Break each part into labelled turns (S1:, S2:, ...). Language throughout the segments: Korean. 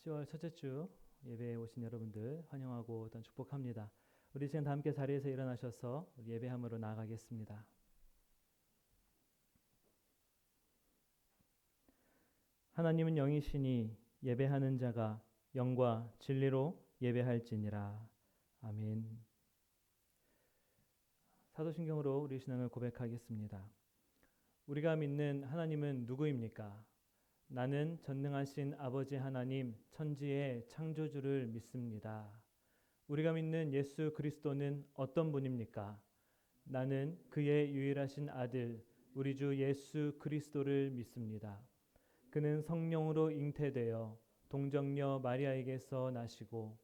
S1: 10월 첫째 주 예배에 오신 여러분들 환영하고 또 축복합니다. 우리 지금 다 함께 자리에서 일어나셔서 예배함으로 나아가겠습니다. 하나님은 영이시니 예배하는 자가 영과 진리로 예배할지니라. 아멘. 사도신경으로 우리 신앙을 고백하겠습니다. 우리가 믿는 하나님은 누구입니까? 나는 전능하신 아버지 하나님 천지의 창조주를 믿습니다. 우리가 믿는 예수 그리스도는 어떤 분입니까? 나는 그의 유일하신 아들 우리 주 예수 그리스도를 믿습니다. 그는 성령으로 잉태되어 동정녀 마리아에게서 나시고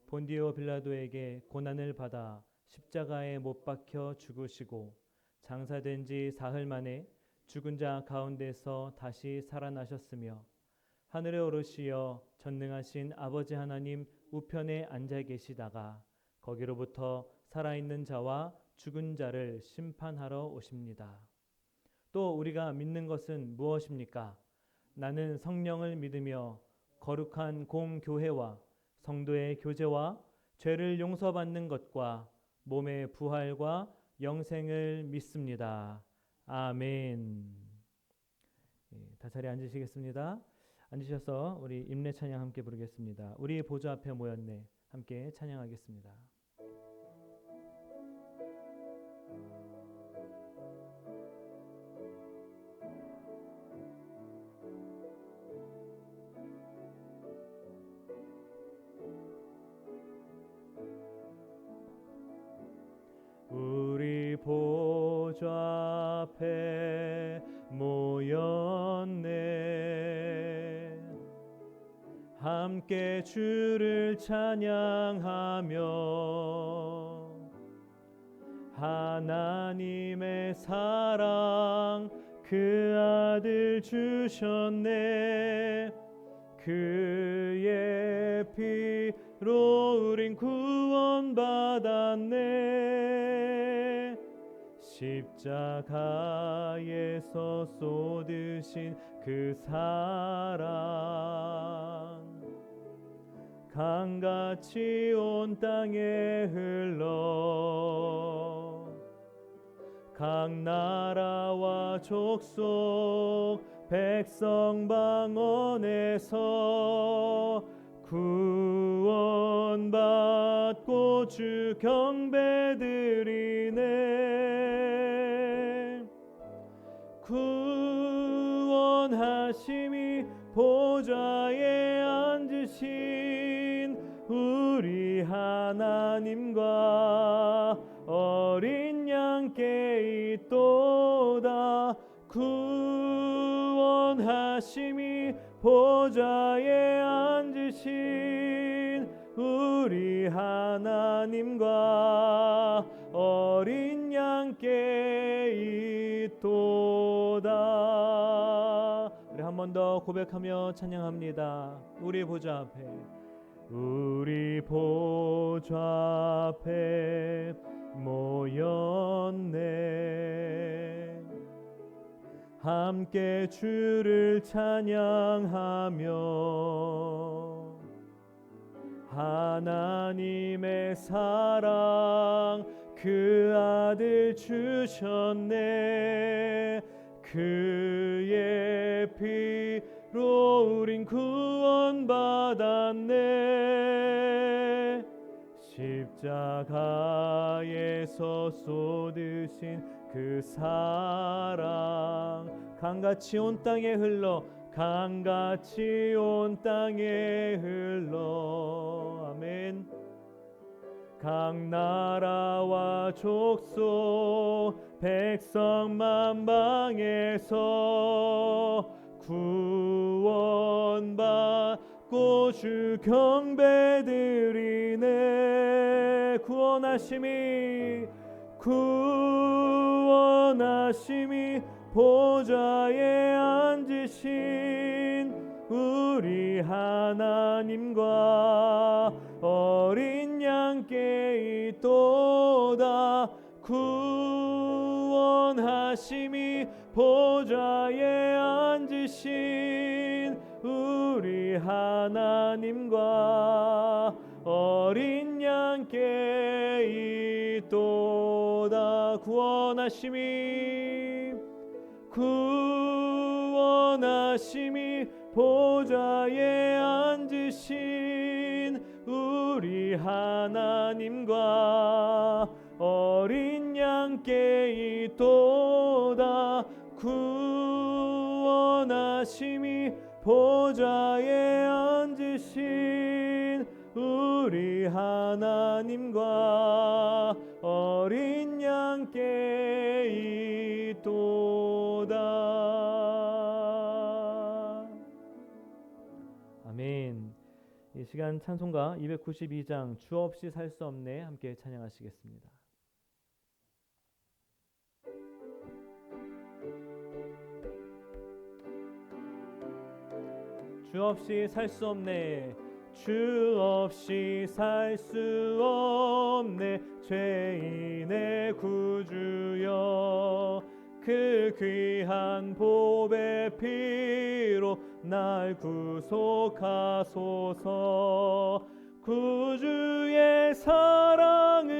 S1: 본디오 빌라도에게 고난을 받아 십자가에 못 박혀 죽으시고 장사된 지 사흘 만에 죽은 자 가운데서 다시 살아나셨으며 하늘에 오르시어 전능하신 아버지 하나님 우편에 앉아 계시다가 거기로부터 살아있는 자와 죽은 자를 심판하러 오십니다. 또 우리가 믿는 것은 무엇입니까? 나는 성령을 믿으며 거룩한 공교회와 성도의 교제와 죄를 용서받는 것과 몸의 부활과 영생을 믿습니다. 아멘. 다 자리에 앉으시겠습니다. 앉으셔서 우리 임례 찬양 함께 부르겠습니다. 우리 보좌 앞에 모였네. 함께 찬양하겠습니다. 우리 보좌 앞에 모였네. 함께 주를 찬양하며 하나님의 사랑 그 아들 주셨네. 그의 피로 우린 구원받았네. 십자가에서 쏟으신 그 사랑 강같이 온 땅에 흘러 각 나라와 족속 백성 방언에서 구원받고 주 경배드리네. 구원하심이 보좌에 앉으신 우리 하나님과 어린 양께 있도다. 구원하심이 보좌에 앉으신 우리 하나님과 어린 양께 있도다. 우리 한 번 더 고백하며 찬양합니다. 우리 보좌 앞에, 우리 보좌 앞에 모였네. 함께 주를 찬양하며 하나님의 사랑 그 아들 주셨네. 그의 피로 우린 구원받았네. 십자가에서 쏟으신 그 사랑 강같이 온 땅에 흘러 강같이 온 땅에 흘러 아멘. 각 나라와 족속 백성 만방에서 구원받고 주 경배드리네. 구원하심이 보좌에 앉으신 우리 하나님과 어린 양께 있도다. 구원하심이 보좌에 앉으신 우리 하나님과 어린 양께 있도다. 구원하심이 보좌에 앉으신 우리 하나님과 어린 양께 있도다. 구원하심이 보좌에 앉으신 우리 하나님과 어린 양께 있도다. 아멘. 이 시간 찬송가 292장 주 없이 살 수 없네 함께 찬양하시겠습니다. 주 없이 살 수 없네. 주 없이 살 수 없네. 죄인의 구주여 그 귀한 보배 피로 날 구속하소서. 구주의 사랑으로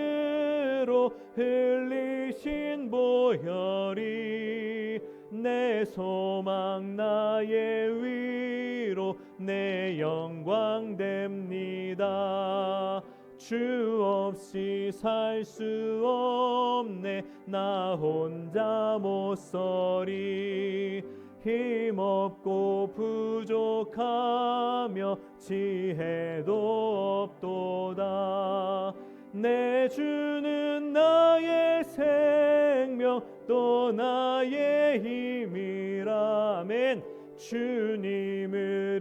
S1: 흘리신 보혈이 내 소망 나의 위로 내 영광 됩니다. 주 없이 살 수 없네. 나 혼자 못 서리. 힘없고 부족하며 지혜도 없도다. 내 주는 나의 생명 또 나의 힘이라. 아멘. 주님을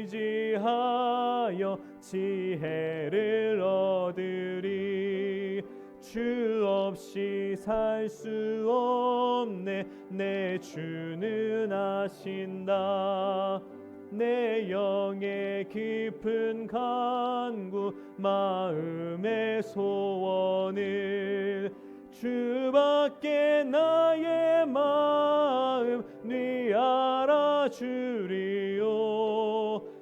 S1: 의지하여 지혜를 얻으리. 주 없이 살 수 없네. 내 주는 아신다. 내 영의 깊은 간구 마음의 소원을 주밖에 나의 마음 네 알아주리요.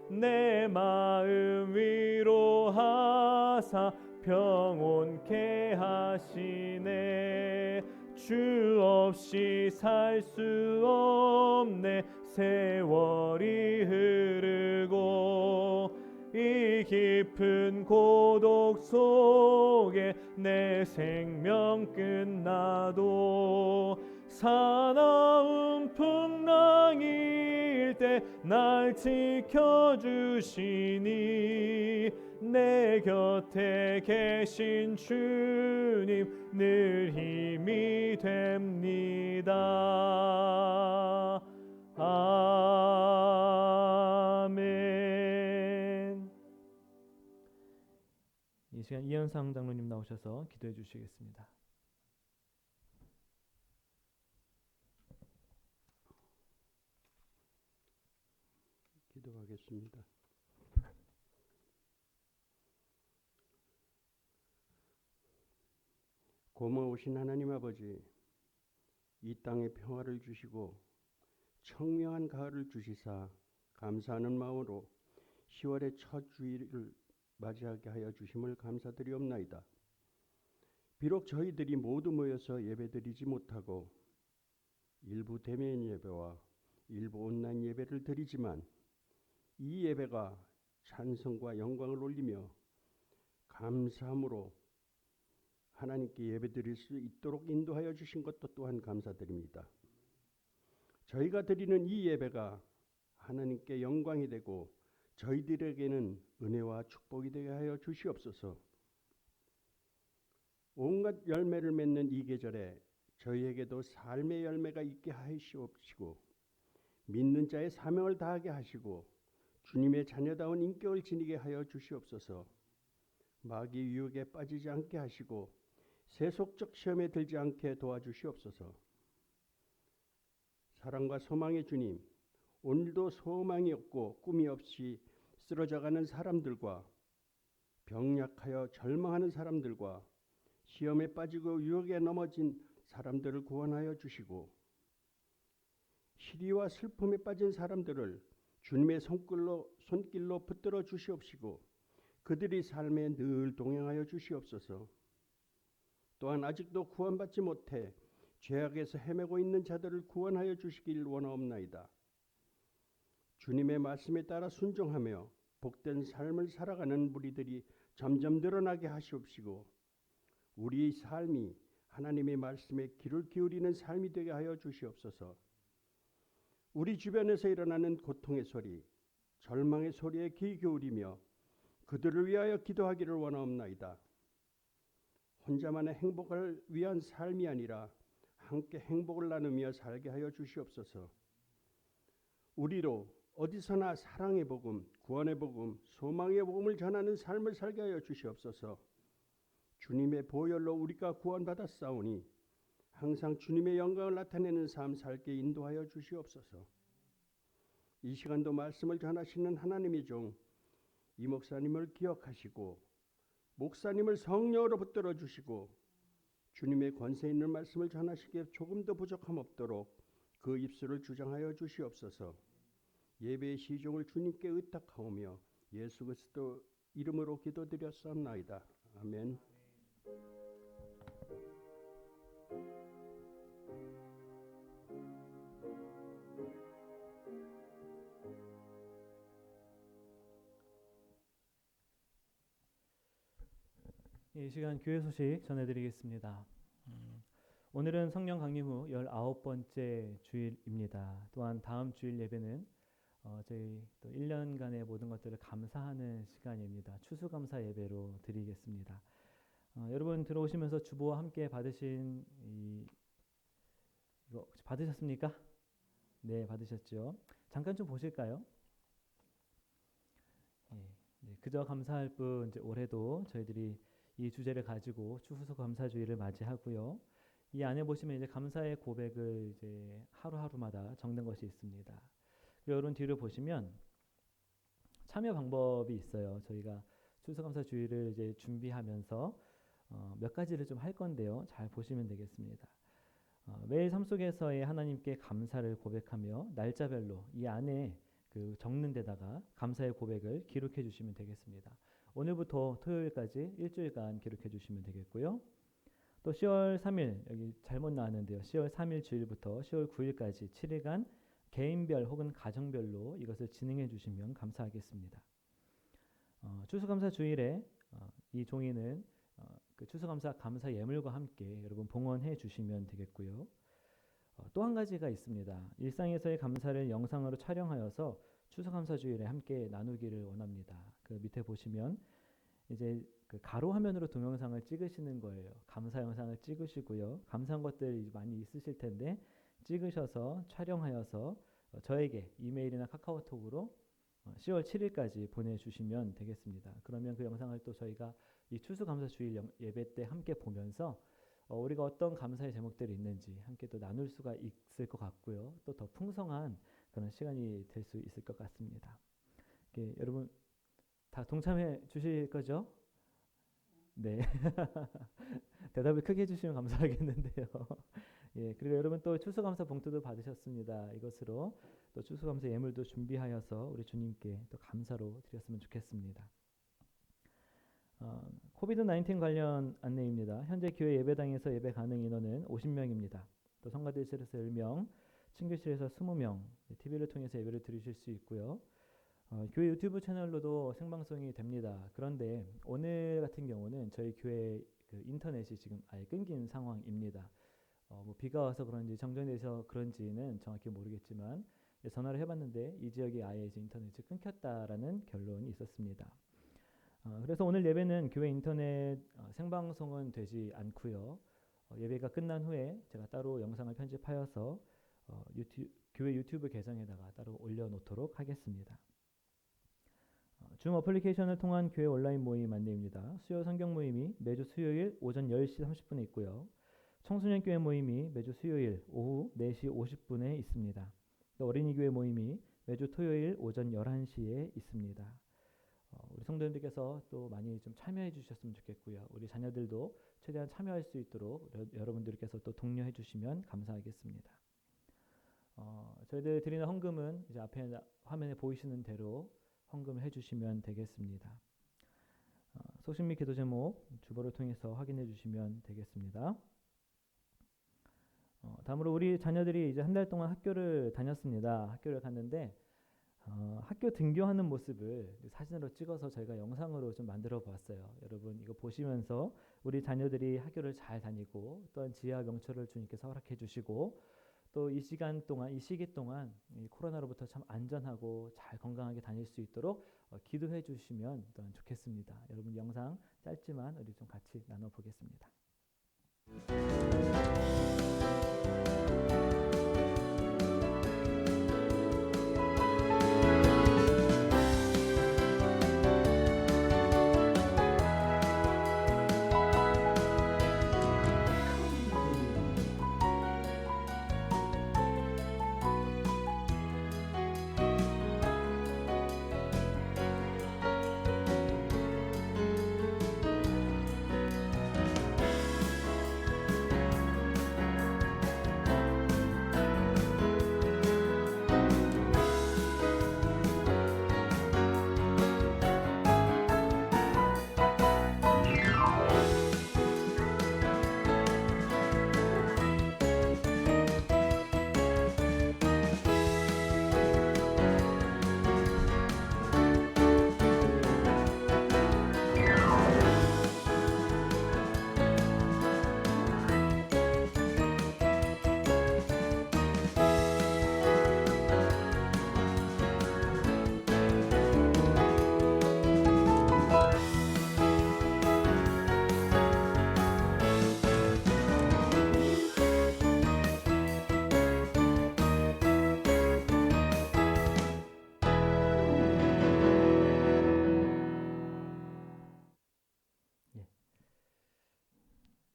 S1: 내 마음 위로하사 평온케 하시네. 주 없이 살 수 없네. 세월이 흐르고 이 깊은 고독 속에 내 생명 끝나도 사나운 풍랑일 때 날 지켜주시니 내 곁에 계신 주님 늘 힘이 됩니다. 아멘. 이 시간 이현상 장로님 나오셔서 기도해 주시겠습니다.
S2: 기도하겠습니다. 고마우신 하나님 아버지, 이 땅에 평화를 주시고 청명한 가을을 주시사 감사하는 마음으로 10월의 첫 주일을 맞이하게 하여 주심을 감사드리옵나이다. 비록 저희들이 모두 모여서 예배드리지 못하고 일부 대면 예배와 일부 온라인 예배를 드리지만 이 예배가 찬송과 영광을 올리며 감사함으로 하나님께 예배드릴 수 있도록 인도하여 주신 것도 또한 감사드립니다. 저희가 드리는 이 예배가 하나님께 영광이 되고 저희들에게는 은혜와 축복이 되게 하여 주시옵소서. 온갖 열매를 맺는 이 계절에 저희에게도 삶의 열매가 있게 하시옵시고 믿는 자의 사명을 다하게 하시고 주님의 자녀다운 인격을 지니게 하여 주시옵소서. 마귀 유혹에 빠지지 않게 하시고 세속적 시험에 들지 않게 도와주시옵소서. 사랑과 소망의 주님, 오늘도 소망이 없고 꿈이 없이 쓰러져가는 사람들과 병약하여 절망하는 사람들과 시험에 빠지고 유혹에 넘어진 사람들을 구원하여 주시고 시리와 슬픔에 빠진 사람들을 주님의 손길로 붙들어 주시옵시고 그들이 삶에 늘 동행하여 주시옵소서. 또한 아직도 구원받지 못해 죄악에서 헤매고 있는 자들을 구원하여 주시길 원하옵나이다. 주님의 말씀에 따라 순종하며 복된 삶을 살아가는 무리들이 점점 늘어나게 하시옵시고 우리의 삶이 하나님의 말씀에 귀를 기울이는 삶이 되게 하여 주시옵소서. 우리 주변에서 일어나는 고통의 소리, 절망의 소리에 귀 기울이며 그들을 위하여 기도하기를 원하옵나이다. 혼자만의 행복을 위한 삶이 아니라 함께 행복을 나누며 살게 하여 주시옵소서. 우리로 어디서나 사랑의 복음, 구원의 복음, 소망의 복음을 전하는 삶을 살게 하여 주시옵소서. 주님의 보혈로 우리가 구원받았사오니 항상 주님의 영광을 나타내는 삶 살게 인도하여 주시옵소서. 이 시간도 말씀을 전하시는 하나님의 종 이 목사님을 기억하시고 목사님을 성령으로 붙들어 주시고 주님의 권세 있는 말씀을 전하시기에 조금도 부족함 없도록 그 입술을 주장하여 주시옵소서. 예배의 시종을 주님께 의탁하오며 예수 그리스도 이름으로 기도드렸사옵나이다. 아멘.
S1: 이 시간 교회 소식 전해드리겠습니다. 오늘은 성령 강림 후 19번째 주일입니다. 또한 다음 주일 예배는 저희 또 1년간의 모든 것들을 감사하는 시간입니다. 추수감사 예배로 드리겠습니다. 여러분 들어오시면서 주보와 함께 받으신 이거 혹시 받으셨습니까? 네, 받으셨죠. 잠깐 좀 보실까요? 네, 그저 감사할 뿐 이제 올해도 저희들이 이 주제를 가지고 추수감사주의를 맞이하고요. 이 안에 보시면 이제 감사의 고백을 이제 하루하루마다 적는 것이 있습니다. 그리고 여러분 뒤를 보시면 참여 방법이 있어요. 저희가 추수감사주의를 이제 준비하면서 몇 가지를 좀 할 건데요. 잘 보시면 되겠습니다. 매일 삶 속에서의 하나님께 감사를 고백하며 날짜별로 이 안에 그 적는 데다가 감사의 고백을 기록해 주시면 되겠습니다. 오늘부터 토요일까지 일주일간 기록해 주시면 되겠고요. 또 10월 3일 여기 잘못 나왔는데요. 10월 3일 주일부터 10월 9일까지 7일간 개인별 혹은 가정별로 이것을 진행해 주시면 감사하겠습니다. 추수감사 주일에 이 종이는 그 추수감사 감사 예물과 함께 여러분 봉헌해 주시면 되겠고요. 또 한 가지가 있습니다. 일상에서의 감사를 영상으로 촬영하여서 추수감사 주일에 함께 나누기를 원합니다. 그 밑에 보시면 이제 그 가로 화면으로 동영상을 찍으시는 거예요. 감사 영상을 찍으시고요. 감사한 것들이 많이 있으실 텐데 찍으셔서 촬영하여서 저에게 이메일이나 카카오톡으로 10월 7일까지 보내주시면 되겠습니다. 그러면 그 영상을 또 저희가 이 추수감사주일 예배 때 함께 보면서 우리가 어떤 감사의 제목들이 있는지 함께 또 나눌 수가 있을 것 같고요. 또 더 풍성한 그런 시간이 될 수 있을 것 같습니다. 여러분 다 동참해 주실 거죠? 네. 대답을 크게 해주시면 감사하겠는데요. 예, 그리고 여러분 또 추수감사 봉투도 받으셨습니다. 이것으로 또 추수감사 예물도 준비하여서 우리 주님께 또 감사로 드렸으면 좋겠습니다. 코비드-19 관련 안내입니다. 현재 교회 예배당에서 예배 가능 인원은 50명입니다. 또 성가대실에서 10명, 친교실에서 20명, TV를 통해서 예배를 드리실 수 있고요. 교회 유튜브 채널로도 생방송이 됩니다. 그런데 오늘 같은 경우는 저희 교회 그 인터넷이 지금 아예 끊긴 상황입니다. 뭐 비가 와서 그런지 정전돼서 그런지는 정확히 모르겠지만 전화를 해봤는데 이 지역이 아예 이제 인터넷이 끊겼다라는 결론이 있었습니다. 그래서 오늘 예배는 교회 인터넷 생방송은 되지 않고요. 예배가 끝난 후에 제가 따로 영상을 편집하여서 교회 유튜브 계정에다가 따로 올려놓도록 하겠습니다. 줌 어플리케이션을 통한 교회 온라인 모임 안내입니다. 수요 성경 모임이 매주 수요일 오전 10시 30분에 있고요. 청소년 교회 모임이 매주 수요일 오후 4시 50분에 있습니다. 또 어린이 교회 모임이 매주 토요일 오전 11시에 있습니다. 우리 성도님들께서 또 많이 좀 참여해 주셨으면 좋겠고요. 우리 자녀들도 최대한 참여할 수 있도록 여러분들께서 또 독려해 주시면 감사하겠습니다. 저희들 드리는 헌금은 이제 앞에 화면에 보이시는 대로 헌금을 해주시면 되겠습니다. 소식 및 기도 제목 주보를 통해서 확인해 주시면 되겠습니다. 다음으로 우리 자녀들이 이제 한 달 동안 학교를 다녔습니다. 학교를 갔는데 학교 등교하는 모습을 사진으로 찍어서 저희가 영상으로 좀 만들어 보았어요. 여러분 이거 보시면서 우리 자녀들이 학교를 잘 다니고 또한 지혜와 명철을 주님께서 허락해 주시고 또 이 시간 동안 이 시기 동안 이 코로나로부터 참 안전하고 잘 건강하게 다닐 수 있도록 기도해 주시면 또한 좋겠습니다. 여러분 영상 짧지만 우리 좀 같이 나눠 보겠습니다.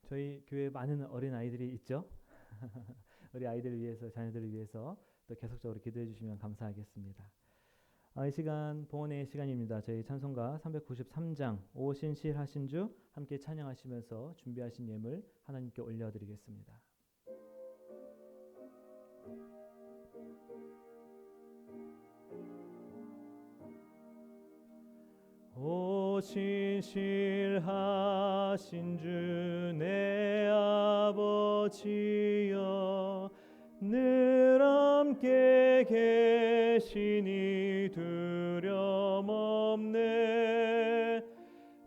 S1: 저희 교회에 많은 어린 아이들이 있죠. 우리 아이들을 위해서 자녀들을 위해서 또 계속적으로 기도해 주시면 감사하겠습니다. 이 시간 봉헌의 시간입니다. 저희 찬송가 393장 오신실 하신주 함께 찬양하시면서 준비하신 예물 하나님께 올려드리겠습니다. 오신실하신 주 내 아버지여 늘 함께 계시니 두려움 없네.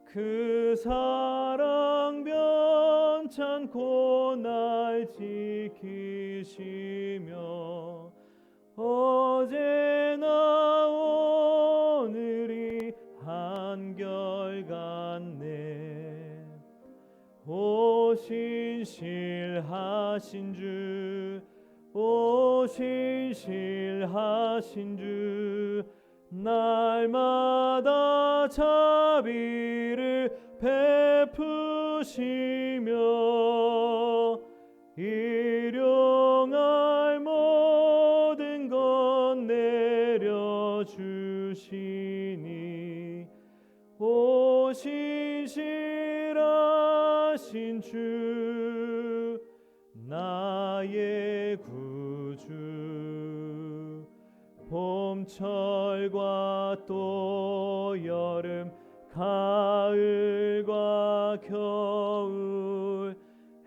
S1: 그 사랑 변찮고 날 지키시며 어제나 오늘이 한결같네. 오신실하신 주 오신실하신 주 날마다 자비를 베푸시며 일용할 모든 것 내려주시니 오신실하신 주 나의 구주. 봄철과 또 여름 가을과 겨울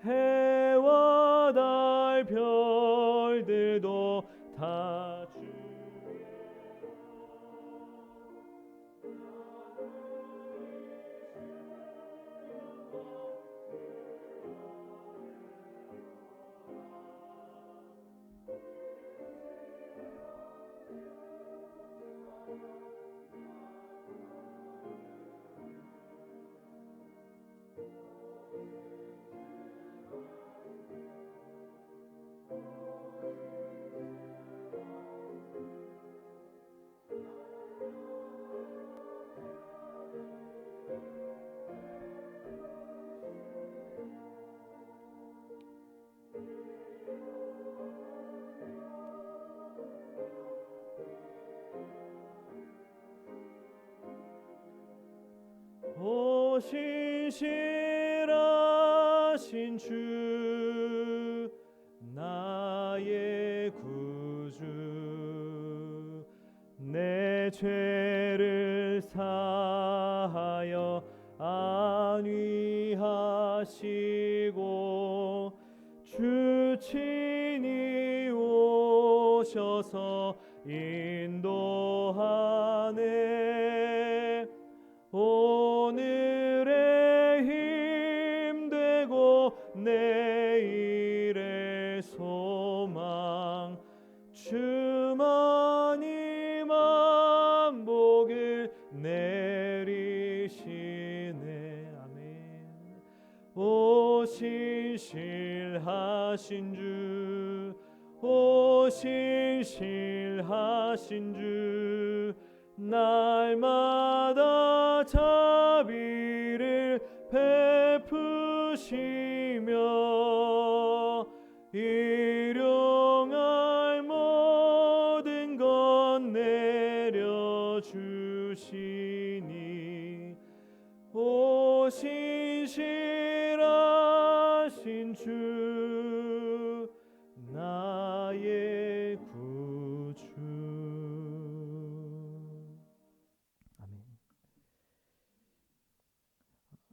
S1: 해와 달 별들도 다 오신실하신 주 나의 구주. 내 죄를 사하여 안위하시고 주 친히 오셔서 인도하네. 오늘의 힘되고 내일의 소망 주만이 만복을 내리시네. 아멘. 오 신실하신 주, 오 신실하신 주, 날마다 자비를 베푸시며 일용할 모든 것 내려주시니 오 신실하신 주 나의 구주. 아멘.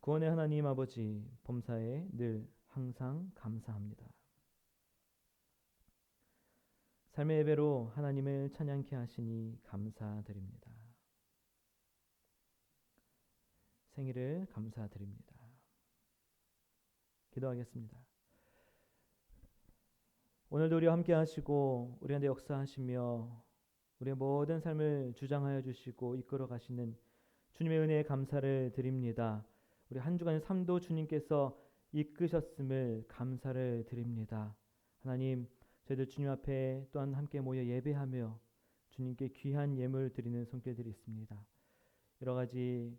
S1: 구원의 하나님 아버지, 범사에 늘 항상 감사합니다. 삶의 예배로 하나님을 찬양케 하시니 감사드립니다. 생일을 감사드립니다. 기도하겠습니다. 오늘도 우리와 함께 하시고 우리 가운데 역사하시며 우리의 모든 삶을 주장하여 주시고 이끌어 가시는 주님의 은혜에 감사를 드립니다. 우리 한 주간의 삶도 주님께서 이끄셨음을 감사를 드립니다. 하나님, 저희들 주님 앞에 또한 함께 모여 예배하며 주님께 귀한 예물 드리는 손길들이 있습니다. 여러 가지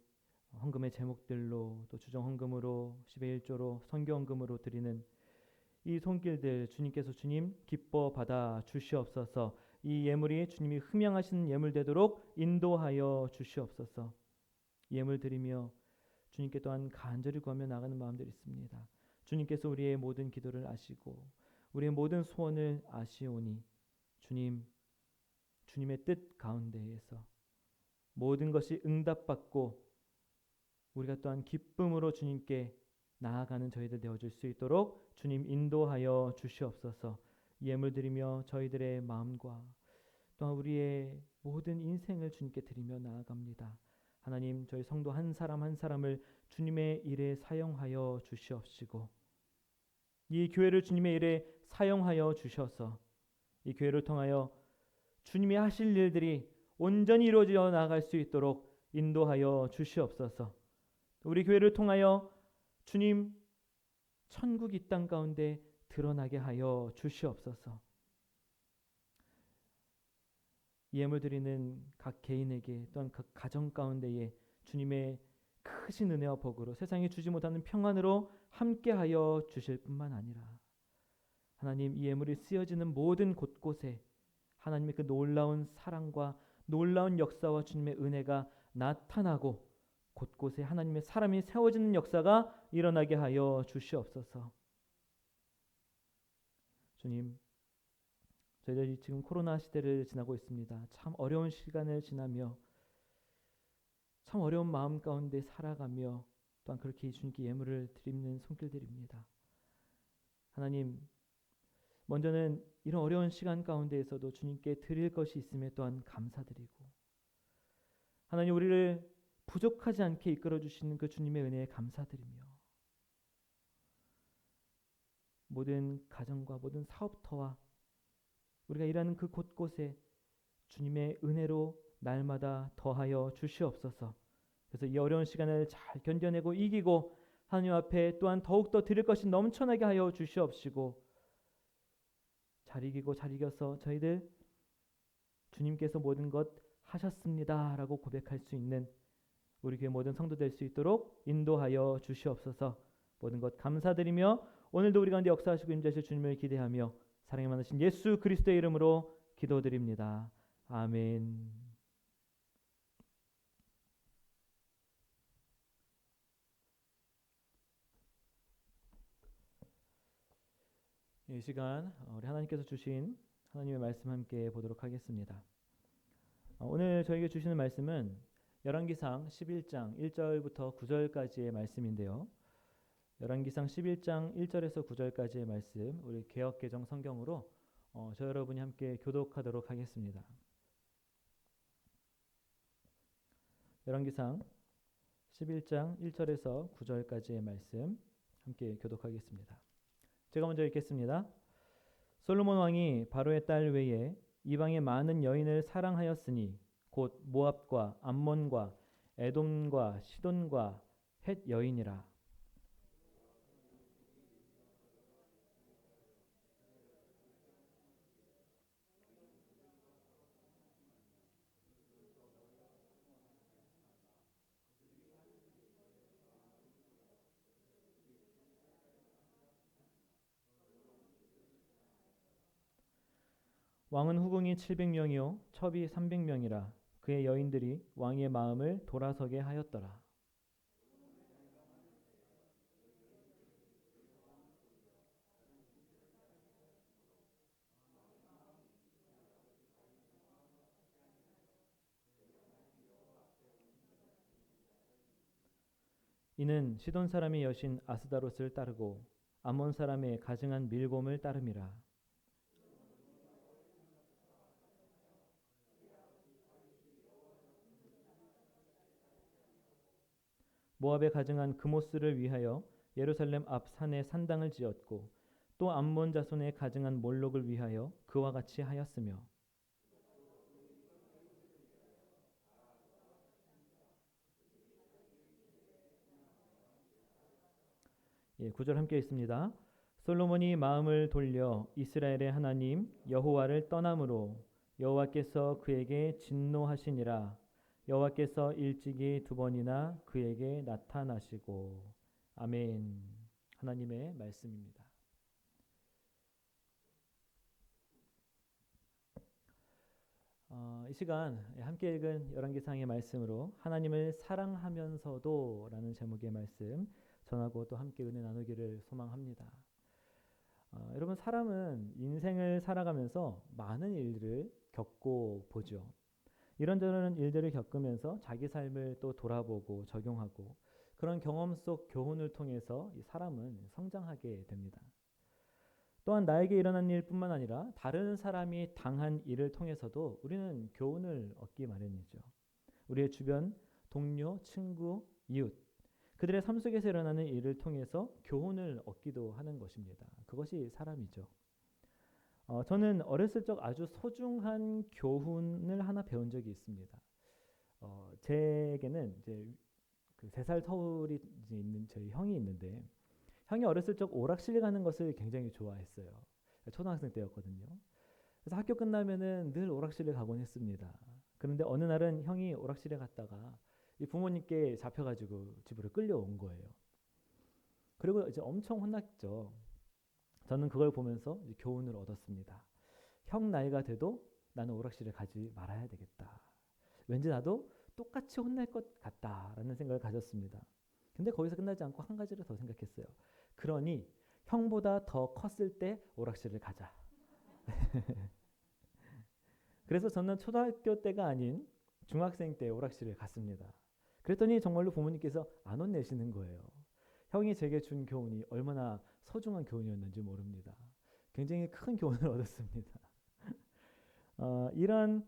S1: 헌금의 제목들로 또 주정 헌금으로 10의 1조로 선교 헌금으로 드리는 이 손길들 주님께서 주님 기뻐 받아 주시옵소서. 이 예물이 주님이 흠양하시는 예물 되도록 인도하여 주시옵소서. 예물 드리며 주님께 또한 간절히 구하며 나가는 마음들이 있습니다. 주님께서 우리의 모든 기도를 아시고 우리의 모든 소원을 아시오니 주님, 주님의 뜻 가운데에서 모든 것이 응답받고 우리가 또한 기쁨으로 주님께 나아가는 저희들 되어줄 수 있도록 주님 인도하여 주시옵소서. 예물 드리며 저희들의 마음과 또한 우리의 모든 인생을 주님께 드리며 나아갑니다. 하나님, 저희 성도 한 사람 한 사람을 주님의 일에 사용하여 주시옵시고 이 교회를 주님의 일에 사용하여 주셔서 이 교회를 통하여 주님이 하실 일들이 온전히 이루어져 나갈 수 있도록 인도하여 주시옵소서. 우리 교회를 통하여 주님 천국 이 땅 가운데 드러나게 하여 주시옵소서. 예물 드리는 각 개인에게 또한 각 가정 가운데에 주님의 크신 은혜와 복으로 세상에 주지 못하는 평안으로 함께하여 주실 뿐만 아니라 하나님, 이 예물이 쓰여지는 모든 곳곳에 하나님의 그 놀라운 사랑과 놀라운 역사와 주님의 은혜가 나타나고 곳곳에 하나님의 사람이 세워지는 역사가 일어나게 하여 주시옵소서. 주님, 저희들이 지금 코로나 시대를 지나고 있습니다. 참 어려운 시간을 지나며 참 어려운 마음 가운데 살아가며 또한 그렇게 주님께 예물을 드리는 손길들입니다. 하나님, 먼저는 이런 어려운 시간 가운데에서도 주님께 드릴 것이 있음에 또한 감사드리고 하나님, 우리를 부족하지 않게 이끌어 주시는 그 주님의 은혜에 감사드리며 모든 가정과 모든 사업터와 우리가 일하는 그 곳곳에 주님의 은혜로 날마다 더하여 주시옵소서. 그래서 이 어려운 시간을 잘 견뎌내고 이기고 하나님 앞에 또한 더욱더 드릴 것이 넘쳐나게 하여 주시옵시고 잘 이기고 잘 이겨서 저희들 주님께서 모든 것 하셨습니다 라고 고백할 수 있는 우리 교회 모든 성도 될 수 있도록 인도하여 주시옵소서. 모든 것 감사드리며 오늘도 우리 가운데 역사하시고 임재하실 주님을 기대하며 사랑이 많으신 예수 그리스도의 이름으로 기도드립니다. 아멘. 이 시간 우리 하나님께서 주신 하나님의 말씀 함께 보도록 하겠습니다. 오늘 저에게 주시는 말씀은 열왕기상 11장 1절부터 9절까지의 말씀인데요. 열왕기상 11장 1절에서 9절까지의 말씀, 우리 개역개정 성경으로 저 여러분이 함께 교독하도록 하겠습니다. 열왕기상 11장 1절에서 9절까지의 말씀 함께 교독하겠습니다. 제가 먼저 읽겠습니다. 솔로몬 왕이 바로의 딸 외에 이방의 많은 여인을 사랑하였으니 곧 모압과 암몬과 에돔과 시돈과 헷 여인이라. 왕은 후궁이 700명이요 첩이 300명이라. 그의 여인들이 왕의 마음을 돌아서게 하였더라. 이는 시돈 사람의 여신 아스다롯을 따르고 암몬 사람의 가증한 밀곰을 따름이라. 모압에 가증한 그모스를 위하여 예루살렘 앞 산에 산당을 지었고 또 암몬 자손에 가증한 몰록을 위하여 그와 같이 하였으며. 예, 9절 함께 있습니다. 솔로몬이 마음을 돌려 이스라엘의 하나님 여호와를 떠남으로 여호와께서 그에게 진노하시니라. 여호와께서 일찍이 2번이나 그에게 나타나시고. 아멘. 하나님의 말씀입니다. 이 시간 함께 읽은 열왕기상의 말씀으로 하나님을 사랑하면서도 라는 제목의 말씀 전하고 또 함께 은혜 나누기를 소망합니다. 여러분, 사람은 인생을 살아가면서 많은 일들을 겪고 보죠. 이런저런 일들을 겪으면서 자기 삶을 또 돌아보고 적용하고 그런 경험 속 교훈을 통해서 이 사람은 성장하게 됩니다. 또한 나에게 일어난 일뿐만 아니라 다른 사람이 당한 일을 통해서도 우리는 교훈을 얻기 마련이죠. 우리의 주변, 동료, 친구, 이웃, 그들의 삶 속에서 일어나는 일을 통해서 교훈을 얻기도 하는 것입니다. 그것이 사람이죠. 저는 어렸을 적 아주 소중한 교훈을 하나 배운 적이 있습니다. 제게는 이제 그 3살 터울이 있는 저희 형이 있는데, 형이 어렸을 적 오락실 가는 것을 굉장히 좋아했어요. 초등학생 때였거든요. 그래서 학교 끝나면은 늘 오락실에 가곤 했습니다. 그런데 어느 날은 형이 오락실에 갔다가 이 부모님께 잡혀가지고 집으로 끌려온 거예요. 그리고 이제 엄청 혼났죠. 저는 그걸 보면서 이제 교훈을 얻었습니다. 형 나이가 돼도 나는 오락실에 가지 말아야 되겠다. 왠지 나도 똑같이 혼날 것 같다라는 생각을 가졌습니다. 근데 거기서 끝나지 않고 한 가지를 더 생각했어요. 그러니 형보다 더 컸을 때 오락실을 가자. 그래서 저는 초등학교 때가 아닌 중학생 때 오락실에 갔습니다. 그랬더니 정말로 부모님께서 안 혼내시는 거예요. 형이 제게 준 교훈이 얼마나 소중한 교훈이었는지 모릅니다. 굉장히 큰 교훈을 얻었습니다. 이런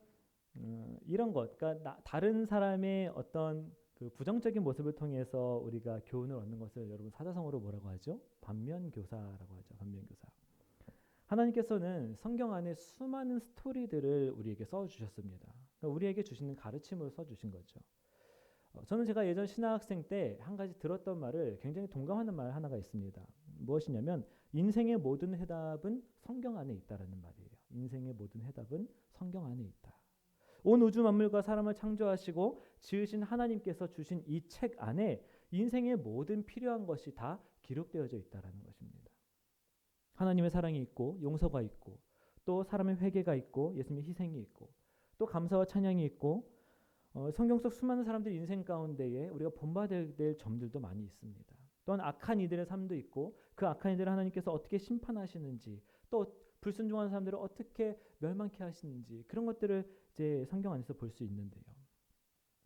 S1: 것, 그러니까 다른 사람의 어떤 그 부정적인 모습을 통해서 우리가 교훈을 얻는 것을 여러분 사자성어로 뭐라고 하죠? 반면교사라고 하죠. 반면교사. 하나님께서는 성경 안에 수많은 스토리들을 우리에게 써주셨습니다. 그러니까 우리에게 주시는 가르침을 써주신 거죠. 저는 제가 예전 신학생 때 한 가지 들었던 말을 굉장히 동감하는 말 하나가 있습니다. 무엇이냐면 인생의 모든 해답은 성경 안에 있다라는 말이에요. 인생의 모든 해답은 성경 안에 있다. 온 우주 만물과 사람을 창조하시고 지으신 하나님께서 주신 이 책 안에 인생의 모든 필요한 것이 다 기록되어져 있다라는 것입니다. 하나님의 사랑이 있고 용서가 있고 또 사람의 회개가 있고 예수님의 희생이 있고 또 감사와 찬양이 있고 성경 속 수많은 사람들 인생 가운데에 우리가 본받아야 될 점들도 많이 있습니다. 또한 악한 이들의 삶도 있고 그 악한 이들을 하나님께서 어떻게 심판하시는지 또 불순종하는 사람들을 어떻게 멸망케 하시는지 그런 것들을 이제 성경 안에서 볼 수 있는데요.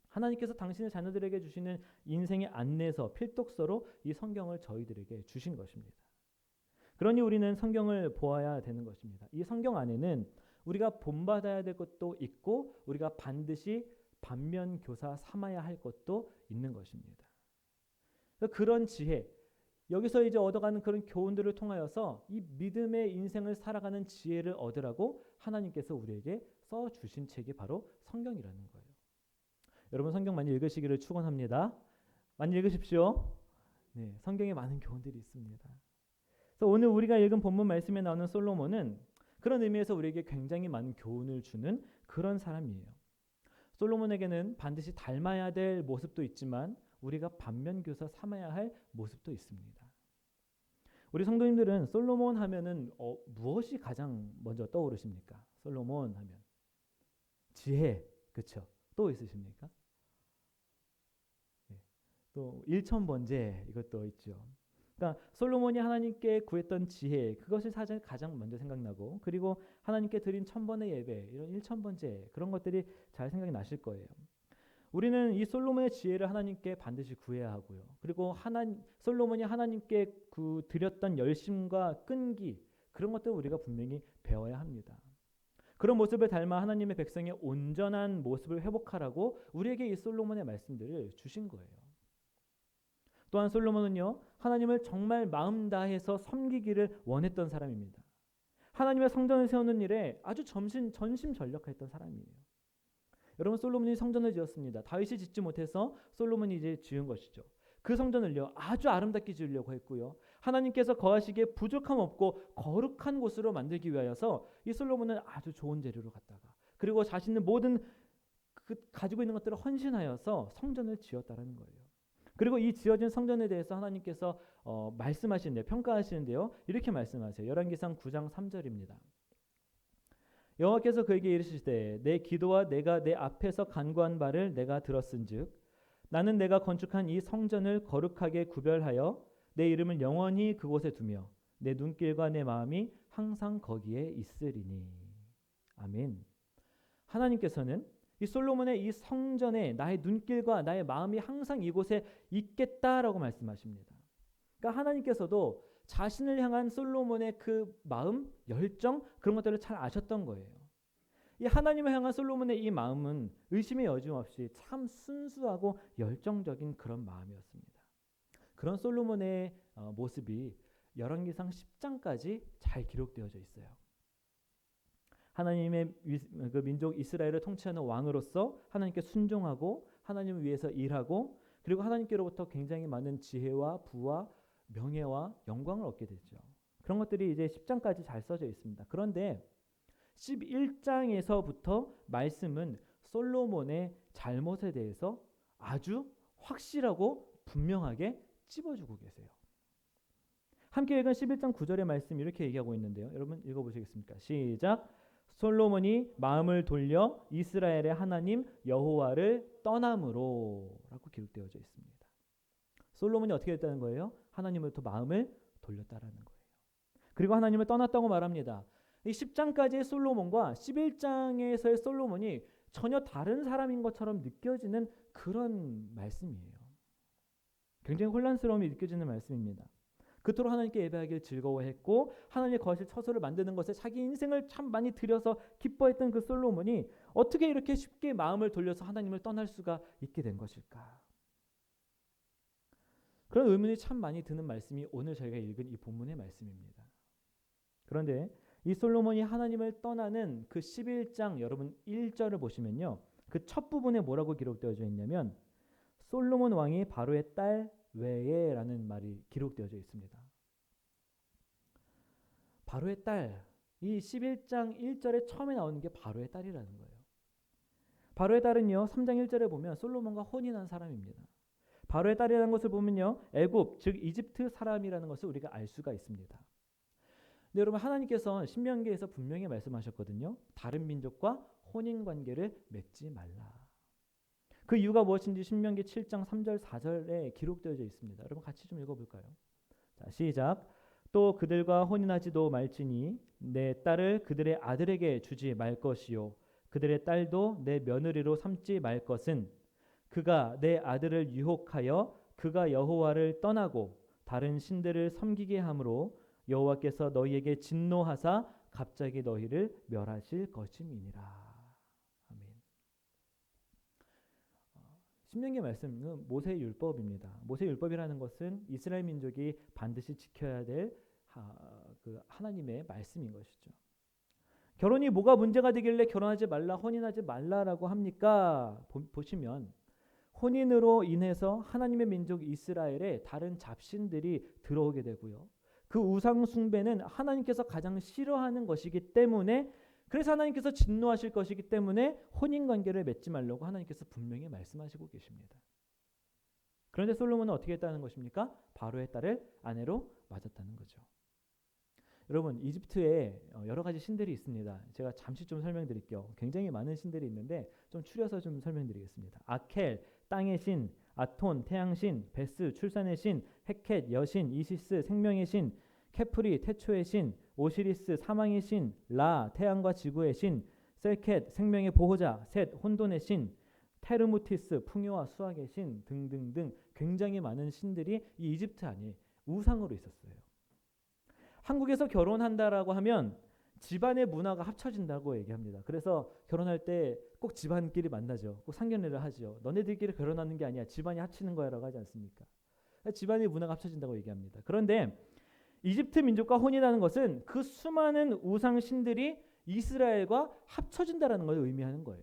S1: 하나님께서 당신의 자녀들에게 주시는 인생의 안내서, 필독서로 이 성경을 저희들에게 주신 것입니다. 그러니 우리는 성경을 보아야 되는 것입니다. 이 성경 안에는 우리가 본받아야 될 것도 있고 우리가 반드시 반면교사 삼아야 할 것도 있는 것입니다. 그런 지혜, 여기서 이제 얻어가는 그런 교훈들을 통하여서 이 믿음의 인생을 살아가는 지혜를 얻으라고 하나님께서 우리에게 써주신 책이 바로 성경이라는 거예요. 여러분 성경 많이 읽으시기를 축원합니다. 많이 읽으십시오. 네, 성경에 많은 교훈들이 있습니다. 그래서 오늘 우리가 읽은 본문 말씀에 나오는 솔로몬은 그런 의미에서 우리에게 굉장히 많은 교훈을 주는 그런 사람이에요. 솔로몬에게는 반드시 닮아야 될 모습도 있지만 우리가 반면교사 삼아야 할 모습도 있습니다. 우리 성도님들은 솔로몬 하면은 무엇이 가장 먼저 떠오르십니까? 솔로몬 하면 지혜, 그렇죠? 또 있으십니까? 네. 또 일천번제 이것도 있죠. 그러니까 솔로몬이 하나님께 구했던 지혜, 그것이 사실 가장 먼저 생각나고, 그리고 하나님께 드린 천번의 예배, 이런 일천번제 그런 것들이 잘 생각이 나실 거예요. 우리는 이 솔로몬의 지혜를 하나님께 반드시 구해야 하고요. 그리고 솔로몬이 하나님께 드렸던 열심과 끈기, 그런 것들을 우리가 분명히 배워야 합니다. 그런 모습을 닮아 하나님의 백성의 온전한 모습을 회복하라고 우리에게 이 솔로몬의 말씀들을 주신 거예요. 또한 솔로몬은요, 하나님을 정말 마음 다해서 섬기기를 원했던 사람입니다. 하나님의 성전을 세우는 일에 아주 전심전력했던 사람이에요. 여러분, 솔로몬이 성전을 지었습니다. 다윗이 짓지 못해서 솔로몬이 이제 지은 것이죠. 그 성전을요, 아주 아름답게 지으려고 했고요. 하나님께서 거하시기에 부족함 없고 거룩한 곳으로 만들기 위하여서 이 솔로몬은 아주 좋은 재료로 갖다가, 그리고 자신의 모든 가지고 있는 것들을 헌신하여서 성전을 지었다라는 거예요. 그리고 이 지어진 성전에 대해서 하나님께서 말씀하시는데, 평가하시는데요, 이렇게 말씀하세요. 열왕기상 9장 3절입니다. 여호와께서 그에게 이르시되 내 기도와 내가 내 앞에서 간구한 바를 내가 들었은즉 나는 내가 건축한 이 성전을 거룩하게 구별하여 내 이름을 영원히 그곳에 두며 내 눈길과 내 마음이 항상 거기에 있으리니. 아멘. 하나님께서는 이 솔로몬의 이 성전에 나의 눈길과 나의 마음이 항상 이곳에 있겠다라고 말씀하십니다. 그러니까 하나님께서도 자신을 향한 솔로몬의 그 마음, 열정, 그런 것들을 잘 아셨던 거예요. 이 하나님을 향한 솔로몬의 이 마음은 의심의 여지 없이 참 순수하고 열정적인 그런 마음이었습니다. 그런 솔로몬의 모습이 열왕기상 10장까지 잘 기록되어져 있어요. 하나님의 그 민족 이스라엘을 통치하는 왕으로서 하나님께 순종하고 하나님을 위해서 일하고, 그리고 하나님께로부터 굉장히 많은 지혜와 부와 명예와 영광을 얻게 되죠. 그런 것들이 이제 10장까지 잘 써져 있습니다. 그런데 11장에서부터 말씀은 솔로몬의 잘못에 대해서 아주 확실하고 분명하게 찝어주고 계세요. 함께 읽은 11장 9절의 말씀 이렇게 얘기하고 있는데요. 여러분 읽어보시겠습니까? 시작. 솔로몬이 마음을 돌려 이스라엘의 하나님 여호와를 떠남으로 라고 기록되어져 있습니다. 솔로몬이 어떻게 했다는 거예요? 하나님으로부터 마음을 돌렸다라는 거예요. 그리고 하나님을 떠났다고 말합니다. 이 10장까지의 솔로몬과 11장에서의 솔로몬이 전혀 다른 사람인 것처럼 느껴지는 그런 말씀이에요. 굉장히 혼란스러움이 느껴지는 말씀입니다. 그토록 하나님께 예배하기를 즐거워했고 하나님의 거실 처소를 만드는 것에 자기 인생을 참 많이 들여서 기뻐했던 그 솔로몬이 어떻게 이렇게 쉽게 마음을 돌려서 하나님을 떠날 수가 있게 된 것일까? 그런 의문이 참 많이 드는 말씀이 오늘 저희가 읽은 이 본문의 말씀입니다. 그런데 이 솔로몬이 하나님을 떠나는 그 11장 여러분 1절을 보시면요, 그 첫 부분에 뭐라고 기록되어져 있냐면 솔로몬 왕이 바로의 딸 외에라는 말이 기록되어져 있습니다. 바로의 딸, 이 11장 1절에 처음에 나오는 게 바로의 딸이라는 거예요. 바로의 딸은요, 3장 1절에 보면 솔로몬과 혼인한 사람입니다. 바로의 딸이라는 것을 보면요, 애굽 즉 이집트 사람이라는 것을 우리가 알 수가 있습니다. 근데 여러분, 하나님께서 신명기에서 분명히 말씀하셨거든요. 다른 민족과 혼인 관계를 맺지 말라. 그 이유가 무엇인지 신명기 7장 3절 4절에 기록되어져 있습니다. 여러분 같이 좀 읽어볼까요? 자, 시작. 또 그들과 혼인하지도 말지니 내 딸을 그들의 아들에게 주지 말 것이요 그들의 딸도 내 며느리로 삼지 말 것은 그가 내 아들을 유혹하여 그가 여호와를 떠나고 다른 신들을 섬기게 함으로 여호와께서 너희에게 진노하사 갑자기 너희를 멸하실 것임이니라. 아멘. 신명기 말씀은 모세의 율법입니다. 모세의 율법이라는 것은 이스라엘 민족이 반드시 지켜야 될 하나님의 말씀인 것이죠. 결혼이 뭐가 문제가 되길래 결혼하지 말라, 혼인하지 말라라고 합니까? 보시면 혼인으로 인해서 하나님의 민족 이스라엘에 다른 잡신들이 들어오게 되고요. 그 우상 숭배는 하나님께서 가장 싫어하는 것이기 때문에 그래서 하나님께서 진노하실 것이기 때문에 혼인 관계를 맺지 말라고 하나님께서 분명히 말씀하시고 계십니다. 그런데 솔로몬은 어떻게 했다는 것입니까? 바로의 딸을 아내로 맞았다는 거죠. 여러분, 이집트에 여러 가지 신들이 있습니다. 제가 잠시 좀 설명드릴게요. 굉장히 많은 신들이 있는데 좀 추려서 좀 설명드리겠습니다. 아켈, 땅의 신, 아톤, 태양신, 베스, 출산의 신, 헤켓, 여신, 이시스, 생명의 신, 케프리, 태초의 신, 오시리스, 사망의 신, 라, 태양과 지구의 신, 셀켓, 생명의 보호자, 셋, 혼돈의 신, 테르무티스, 풍요와 수학의 신 등등등 굉장히 많은 신들이 이 이집트 안에 우상으로 있었어요. 한국에서 결혼한다라고 하면 집안의 문화가 합쳐진다고 얘기합니다. 그래서 결혼할 때 꼭 집안끼리 만나죠. 꼭 상견례를 하죠. 너네들끼리 결혼하는 게 아니야. 집안이 합치는 거야라고 하지 않습니까? 집안의 문화가 합쳐진다고 얘기합니다. 그런데 이집트 민족과 혼인하는 것은 그 수많은 우상 신들이 이스라엘과 합쳐진다라는 걸 의미하는 거예요.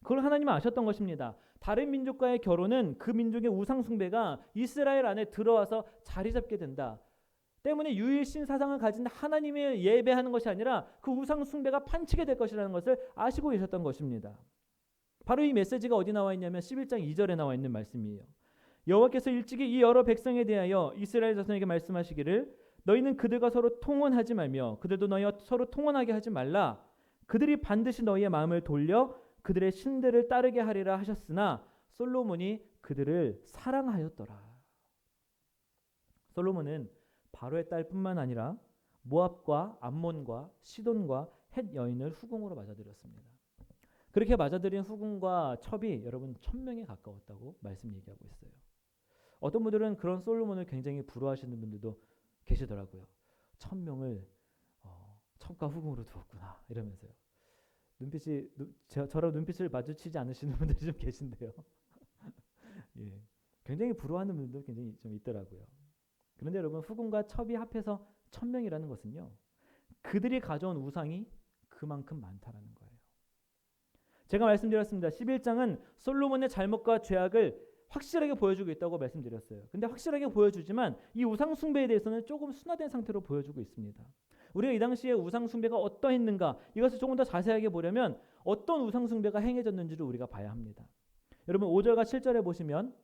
S1: 그걸 하나님은 아셨던 것입니다. 다른 민족과의 결혼은 그 민족의 우상 숭배가 이스라엘 안에 들어와서 자리 잡게 된다. 때문에 유일신 사상을 가진 하나님을 예배하는 것이 아니라 그 우상 숭배가 판치게 될 것이라는 것을 아시고 계셨던 것입니다. 바로 이 메시지가 어디 나와 있냐면 11장 2절에 나와 있는 말씀이에요. 여호와께서 일찍이 이 여러 백성에 대하여 이스라엘 자손에게 말씀하시기를 너희는 그들과 서로 통혼하지 말며 그들도 너희와 서로 통혼하게 하지 말라. 그들이 반드시 너희의 마음을 돌려 그들의 신들을 따르게 하리라 하셨으나 솔로몬이 그들을 사랑하였더라. 솔로몬은 바로의 딸뿐만 아니라 모압과 암몬과 시돈과 헷 여인을 후궁으로 맞아들였습니다. 그렇게 맞아들인 후궁과 첩이 여러분 1000명에 가까웠다고 말씀 얘기하고 있어요. 어떤 분들은 그런 솔로몬을 굉장히 부러워하시는 분들도 계시더라고요. 1000명을 첩과 후궁으로 두었구나 이러면서요. 저랑 눈빛을 마주치지 않으시는 분들이 좀 계신데요. 예, 굉장히 부러워하는 분들도 굉장히 좀 있더라고요. 그런데 여러분 후궁과 첩이 합해서 1000명이라는 것은요. 그들이 가져온 우상이 그만큼 많다라는 거예요. 제가 말씀드렸습니다. 11장은 솔로몬의 잘못과 죄악을 확실하게 보여주고 있다고 말씀드렸어요. 근데 확실하게 보여주지만 이 우상 숭배에 대해서는 조금 순화된 상태로 보여주고 있습니다. 우리가 이 당시에 우상 숭배가 어떠했는가 이것을 조금 더 자세하게 보려면 어떤 우상 숭배가 행해졌는지를 우리가 봐야 합니다. 여러분 5절과 7절에 보시면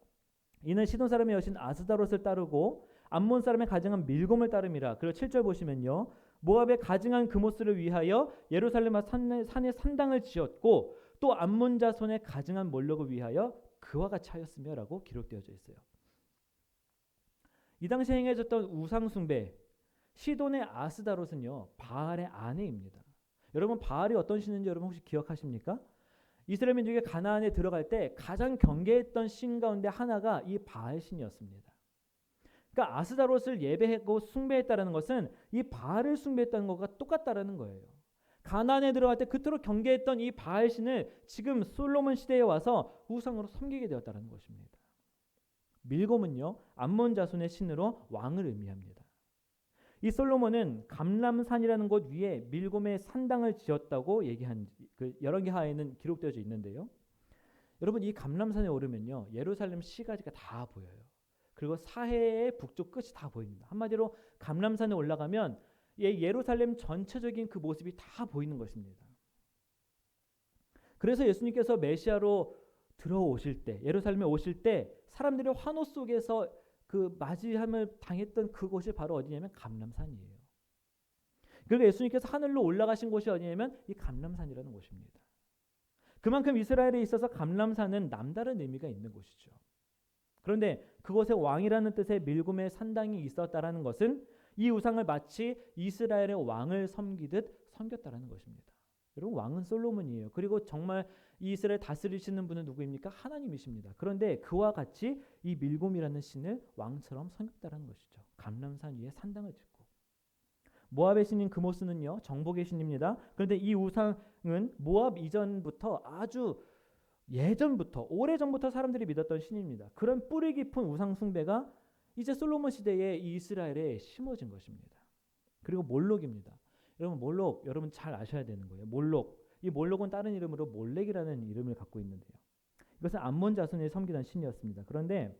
S1: 이는 시돈 사람의 여신 아스다롯을 따르고 암몬 사람의 가증한 밀곰을 따름이라. 그리고 7절 보시면요. 모압의 가증한 그모스를 위하여 예루살렘 산에 산당을 지었고 또 암몬 자손의 가증한 몰록을 위하여 그와 같이 하였으며 라고 기록되어져 있어요. 이 당시에 행해졌던 우상 숭배 시돈의 아스다롯은요. 바알의 아내입니다. 여러분 바알이 어떤 신인지 여러분 혹시 기억하십니까? 이스라엘 민족이 가나안에 들어갈 때 가장 경계했던 신 가운데 하나가 이 바알 신이었습니다. 그러니까 아스다롯을 예배하고 숭배했다는 것은 이 바알을 숭배했다는 것과 똑같다라는 거예요. 가나안에 들어갈 때 그토록 경계했던 이 바알 신을 지금 솔로몬 시대에 와서 우상으로 섬기게 되었다는 것입니다. 밀곰은요 암몬 자손의 신으로 왕을 의미합니다. 이 솔로몬은 감람산이라는 곳 위에 밀곰의 산당을 지었다고 얘기한 열왕기하에는 기록되어져 있는데요. 여러분 이 감람산에 오르면요 예루살렘 시가지가 다 보여요. 그리고 사해의 북쪽 끝이 다 보입니다. 한마디로 감람산에 올라가면 예루살렘 전체적인 그 모습이 다 보이는 것입니다. 그래서 예수님께서 메시아로 들어오실 때 예루살렘에 오실 때 사람들의 환호 속에서 그 맞이함을 당했던 그곳이 바로 어디냐면 감람산이에요. 그리고 예수님께서 하늘로 올라가신 곳이 어디냐면 이 감람산이라는 곳입니다. 그만큼 이스라엘에 있어서 감람산은 남다른 의미가 있는 곳이죠. 그런데 그곳에 왕이라는 뜻의 밀곰의 산당이 있었다라는 것은 이 우상을 마치 이스라엘의 왕을 섬기듯 섬겼다라는 것입니다. 여러분, 왕은 솔로몬이에요. 그리고 정말 이 이스라엘 다스리시는 분은 누구입니까? 하나님이십니다. 그런데 그와 같이 이 밀곰이라는 신을 왕처럼 섬겼다라는 것이죠. 감람산 위에 산당을 짓고. 모압의 신인 그모스는요, 정복의 신입니다. 그런데 이 우상은 모압 이전부터 아주 예전부터, 오래전부터 사람들이 믿었던 신입니다. 그런 뿌리 깊은 우상 숭배가 이제 솔로몬 시대에 이 이스라엘에 심어진 것입니다. 그리고 몰록입니다. 여러분, 몰록 여러분 잘 아셔야 되는 거예요. 몰록. 이 몰록은 다른 이름으로 몰렉이라는 이름을 갖고 있는데요. 이것은 암몬 자손이 섬기던 신이었습니다. 그런데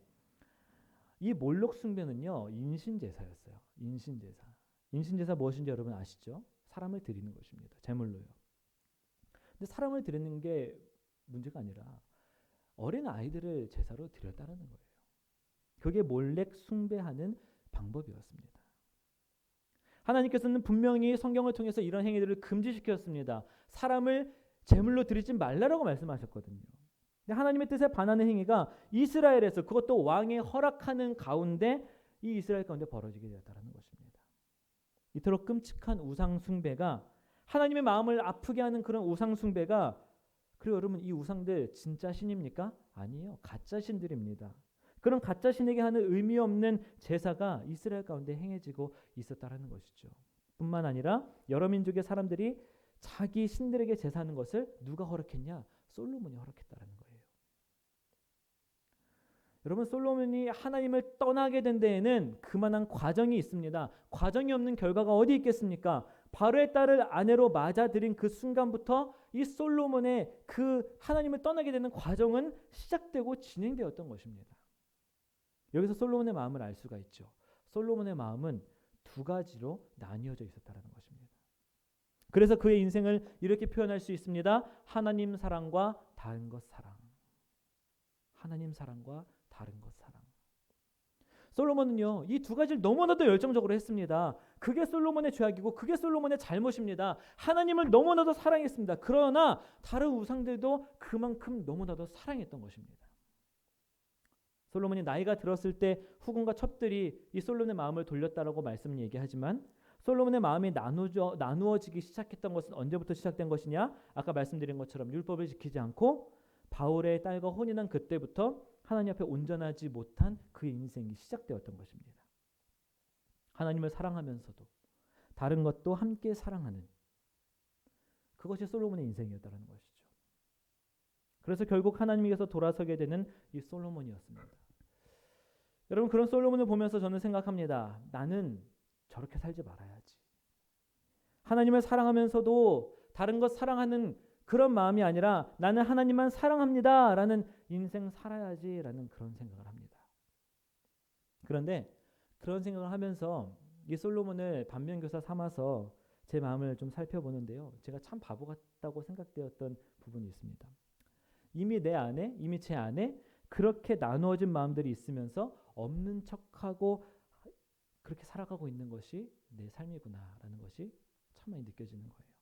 S1: 이 몰록 숭배는요, 인신제사였어요. 인신제사. 인신제사 무엇인지 여러분 아시죠? 사람을 드리는 것입니다. 제물로요. 근데 사람을 드리는 게 문제가 아니라 어린 아이들을 제사로 드렸다는 거예요. 그게 몰렉 숭배하는 방법이었습니다. 하나님께서는 분명히 성경을 통해서 이런 행위들을 금지시켰습니다. 사람을 제물로 드리지 말라라고 말씀하셨거든요. 근데 하나님의 뜻에 반하는 행위가 이스라엘에서, 그것도 왕의 허락하는 가운데 이 이스라엘 가운데 벌어지게 되었다는 것입니다. 이토록 끔찍한 우상 숭배가, 하나님의 마음을 아프게 하는 그런 우상 숭배가, 그리고 여러분, 이 우상들 진짜 신입니까? 아니에요. 가짜 신들입니다. 그런 가짜 신에게 하는 의미 없는 제사가 이스라엘 가운데 행해지고 있었다라는 것이죠. 뿐만 아니라 여러 민족의 사람들이 자기 신들에게 제사하는 것을 누가 허락했냐? 솔로몬이 허락했다라는 거예요. 여러분, 솔로몬이 하나님을 떠나게 된 데에는 그만한 과정이 있습니다. 과정이 없는 결과가 어디 있겠습니까? 바로의 딸을 아내로 맞아들인 그 순간부터 이 솔로몬의 그 하나님을 떠나게 되는 과정은 시작되고 진행되었던 것입니다. 여기서 솔로몬의 마음을 알 수가 있죠. 솔로몬의 마음은 두 가지로 나뉘어져 있었다는 것입니다. 그래서 그의 인생을 이렇게 표현할 수 있습니다. 하나님 사랑과 다른 것 사랑. 하나님 사랑과 다른 것 사랑. 솔로몬은요, 이 두 가지를 너무나도 열정적으로 했습니다. 그게 솔로몬의 죄악이고 그게 솔로몬의 잘못입니다. 하나님을 너무나도 사랑했습니다. 그러나 다른 우상들도 그만큼 너무나도 사랑했던 것입니다. 솔로몬이 나이가 들었을 때 후궁과 첩들이 이 솔로몬의 마음을 돌렸다라고 말씀을 얘기하지만, 솔로몬의 마음이 나누어지기 시작했던 것은 언제부터 시작된 것이냐? 아까 말씀드린 것처럼 율법을 지키지 않고 바울의 딸과 혼인한 그때부터 하나님 앞에 온전하지 못한 그의 인생이 시작되었던 것입니다. 하나님을 사랑하면서도 다른 것도 함께 사랑하는, 그것이 솔로몬의 인생이었다는 것이죠. 그래서 결국 하나님께서 돌아서게 되는 이 솔로몬이었습니다. 여러분, 그런 솔로몬을 보면서 저는 생각합니다. 나는 저렇게 살지 말아야지. 하나님을 사랑하면서도 다른 것 사랑하는 그런 마음이 아니라 나는 하나님만 사랑합니다 라는 인생 살아야지 라는 그런 생각을 합니다. 그런데 그런 생각을 하면서 이 솔로몬을 반면교사 삼아서 제 마음을 좀 살펴보는데요. 제가 참 바보 같다고 생각되었던 부분이 있습니다. 이미 내 안에, 이미 제 안에 그렇게 나누어진 마음들이 있으면서 없는 척하고 그렇게 살아가고 있는 것이 내 삶이구나라는 것이 참 많이 느껴지는 거예요.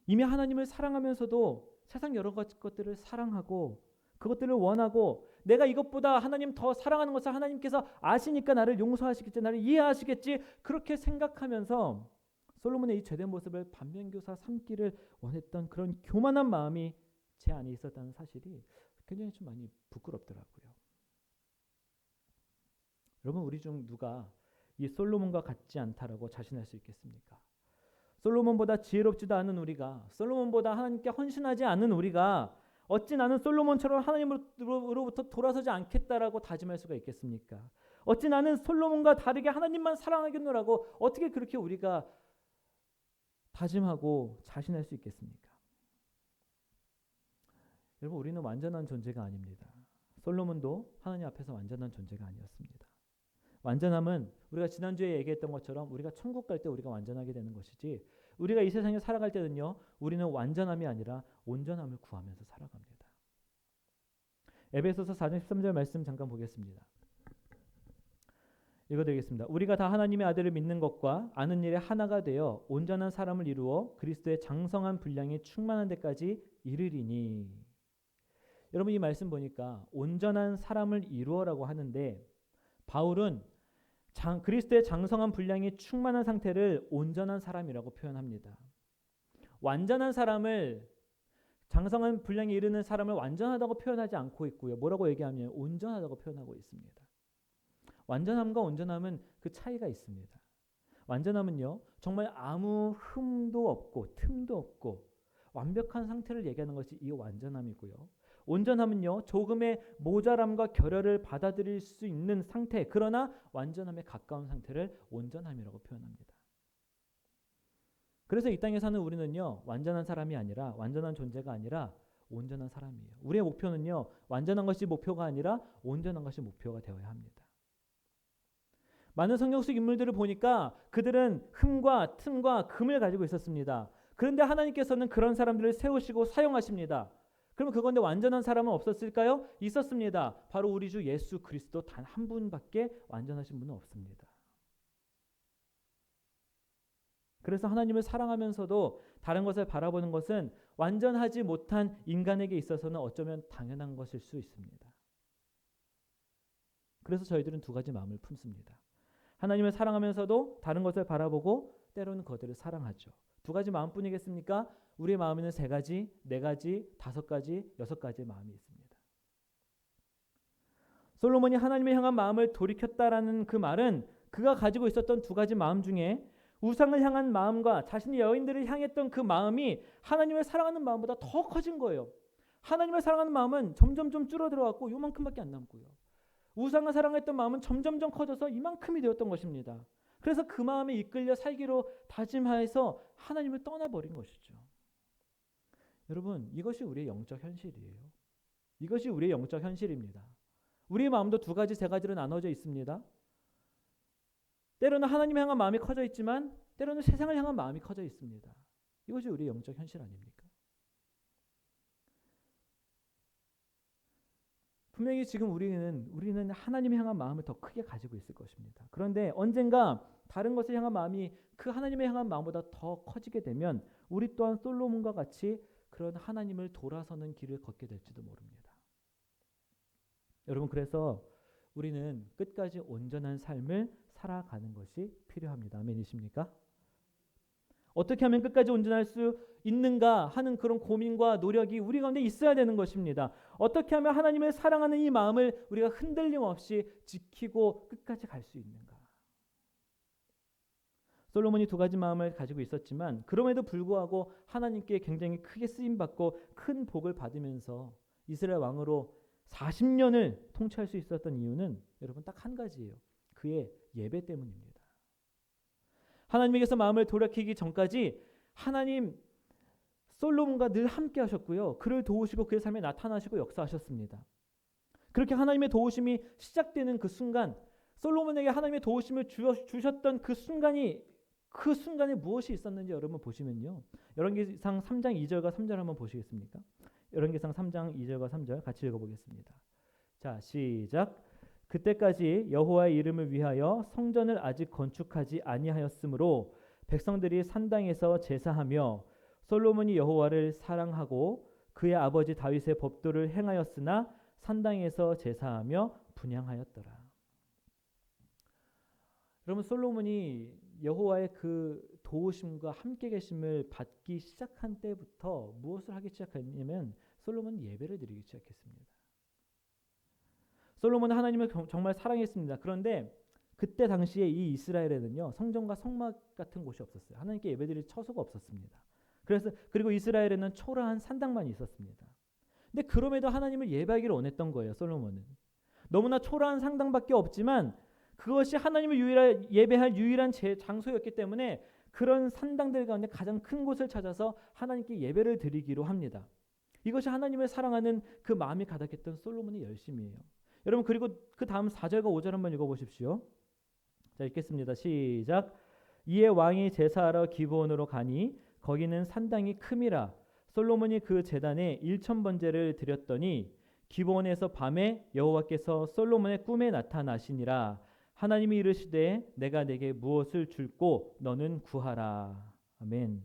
S1: 이미 하나님을 사랑하면서도 세상 여러 가지 것들을 사랑하고 그것들을 원하고, 내가 이것보다 하나님 더 사랑하는 것을 하나님께서 아시니까 나를 용서하시겠지, 나를 이해하시겠지, 그렇게 생각하면서 솔로몬의 이 죄된 모습을 반면교사 삼기를 원했던 그런 교만한 마음이 제 안에 있었다는 사실이 굉장히 좀 많이 부끄럽더라고요. 여러분, 우리 중 누가 이 솔로몬과 같지 않다라고 자신할 수 있겠습니까? 솔로몬보다 지혜롭지도 않은 우리가, 솔로몬보다 하나님께 헌신하지 않은 우리가 어찌 나는 솔로몬처럼 하나님으로부터 돌아서지 않겠다라고 다짐할 수가 있겠습니까? 어찌 나는 솔로몬과 다르게 하나님만 사랑하겠노라고 어떻게 그렇게 우리가 다짐하고 자신할 수 있겠습니까? 여러분, 우리는 완전한 존재가 아닙니다. 솔로몬도 하나님 앞에서 완전한 존재가 아니었습니다. 완전함은 우리가 지난주에 얘기했던 것처럼 우리가 천국 갈 때 우리가 완전하게 되는 것이지, 우리가 이 세상에 살아갈 때는요, 우리는 완전함이 아니라 온전함을 구하면서 살아갑니다. 에베소서 4장 13절 말씀 잠깐 보겠습니다. 읽어드리겠습니다. 우리가 다 하나님의 아들을 믿는 것과 아는 일에 하나가 되어 온전한 사람을 이루어 그리스도의 장성한 분량이 충만한 데까지 이르리니. 여러분, 이 말씀 보니까 온전한 사람을 이루어라고 하는데, 바울은 그리스도의 장성한 분량이 충만한 상태를 온전한 사람이라고 표현합니다. 완전한 사람을 장성한 분량에 이르는 사람을 완전하다고 표현하지 않고 있고요. 뭐라고 얘기하면 온전하다고 표현하고 있습니다. 완전함과 온전함은 그 차이가 있습니다. 완전함은요, 정말 아무 흠도 없고 틈도 없고 완벽한 상태를 얘기하는 것이 이 완전함이고요. 온전함은요, 조금의 모자람과 결여를 받아들일 수 있는 상태, 그러나 완전함에 가까운 상태를 온전함이라고 표현합니다. 그래서 이 땅에 사는 우리는요, 완전한 사람이 아니라, 완전한 존재가 아니라 온전한 사람이에요. 우리의 목표는요, 완전한 것이 목표가 아니라 온전한 것이 목표가 되어야 합니다. 많은 성경 속 인물들을 보니까 그들은 흠과 틈과 금을 가지고 있었습니다. 그런데 하나님께서는 그런 사람들을 세우시고 사용하십니다. 그러면 그건데 완전한 사람은 없었을까요? 있었습니다. 바로 우리 주 예수 그리스도 단 한 분밖에 완전하신 분은 없습니다. 그래서 하나님을 사랑하면서도 다른 것을 바라보는 것은 완전하지 못한 인간에게 있어서는 어쩌면 당연한 것일 수 있습니다. 그래서 저희들은 두 가지 마음을 품습니다. 하나님을 사랑하면서도 다른 것을 바라보고 때로는 그들을 사랑하죠. 두 가지 마음뿐이겠습니까? 우리의 마음에는 세 가지, 네 가지, 다섯 가지, 여섯 가지의 마음이 있습니다. 솔로몬이 하나님을 향한 마음을 돌이켰다라는 그 말은 그가 가지고 있었던 두 가지 마음 중에 우상을 향한 마음과 자신의 여인들을 향했던 그 마음이 하나님을 사랑하는 마음보다 더 커진 거예요. 하나님을 사랑하는 마음은 점점점 줄어들어갖고 요만큼밖에 안 남고요. 우상을 사랑했던 마음은 점점점 커져서 이만큼이 되었던 것입니다. 그래서 그 마음에 이끌려 살기로 다짐하여서 하나님을 떠나버린 것이죠. 여러분, 이것이 우리의 영적 현실이에요. 이것이 우리의 영적 현실입니다. 우리의 마음도 두 가지, 세 가지로 나눠져 있습니다. 때로는 하나님을 향한 마음이 커져 있지만 때로는 세상을 향한 마음이 커져 있습니다. 이것이 우리의 영적 현실 아닙니까? 분명히 지금 우리는 하나님을 향한 마음을 더 크게 가지고 있을 것입니다. 그런데 언젠가 다른 것을 향한 마음이 그 하나님을 향한 마음보다 더 커지게 되면 우리 또한 솔로몬과 같이 그런 하나님을 돌아서는 길을 걷게 될지도 모릅니다. 여러분, 그래서 우리는 끝까지 온전한 삶을 살아가는 것이 필요합니다. 아멘이십니까? 어떻게 하면 끝까지 온전할 수 있는가 하는 그런 고민과 노력이 우리 가운데 있어야 되는 것입니다. 어떻게 하면 하나님을 사랑하는 이 마음을 우리가 흔들림 없이 지키고 끝까지 갈 수 있는가? 솔로몬이 두 가지 마음을 가지고 있었지만 그럼에도 불구하고 하나님께 굉장히 크게 쓰임받고 큰 복을 받으면서 이스라엘 왕으로 40년을 통치할 수 있었던 이유는 여러분 딱 한 가지예요. 그의 예배 때문입니다. 하나님에게서 마음을 돌이키기 전까지 하나님 솔로몬과 늘 함께 하셨고요. 그를 도우시고 그의 삶에 나타나시고 역사하셨습니다. 그렇게 하나님의 도우심이 시작되는 그 순간, 솔로몬에게 하나님의 도우심을 주셨던 그 순간에 무엇이 있었는지 여러분 보시면요. 열왕기상 3장 2절과 3절 한번 보시겠습니까? 열왕기상 3장 2절과 3절 같이 읽어보겠습니다. 자, 시작. 그때까지 여호와의 이름을 위하여 성전을 아직 건축하지 아니하였으므로 백성들이 산당에서 제사하며 솔로몬이 여호와를 사랑하고 그의 아버지 다윗의 법도를 행하였으나 산당에서 제사하며 분향하였더라. 여러분, 솔로몬이 여호와의 그 도우심과 함께 계심을 받기 시작한 때부터 무엇을 하기 시작했냐면 솔로몬은 예배를 드리기 시작했습니다. 솔로몬은 하나님을 정말 사랑했습니다. 그런데 그때 당시에 이 이스라엘에는요, 성전과 성막 같은 곳이 없었어요. 하나님께 예배드릴 처소가 없었습니다. 그리고 이스라엘에는 초라한 산당만 있었습니다. 근데 그럼에도 하나님을 예배하기를 원했던 거예요, 솔로몬은. 너무나 초라한 산당밖에 없지만 그것이 하나님을 예배할 유일한 장소였기 때문에 그런 산당들 가운데 가장 큰 곳을 찾아서 하나님께 예배를 드리기로 합니다. 이것이 하나님을 사랑하는 그 마음이 가득했던 솔로몬의 열심이에요. 여러분, 그리고 그 다음 4절과 5절 한번 읽어보십시오. 자, 읽겠습니다. 시작. 이에 왕이 제사하러 기브온으로 가니 거기는 산당이 큼이라 솔로몬이 그 제단에 1000번제를 드렸더니 기브온에서 밤에 여호와께서 솔로몬의 꿈에 나타나시니라. 하나님이 이르시되 내가 내게 무엇을 줄고 너는 구하라. 아멘.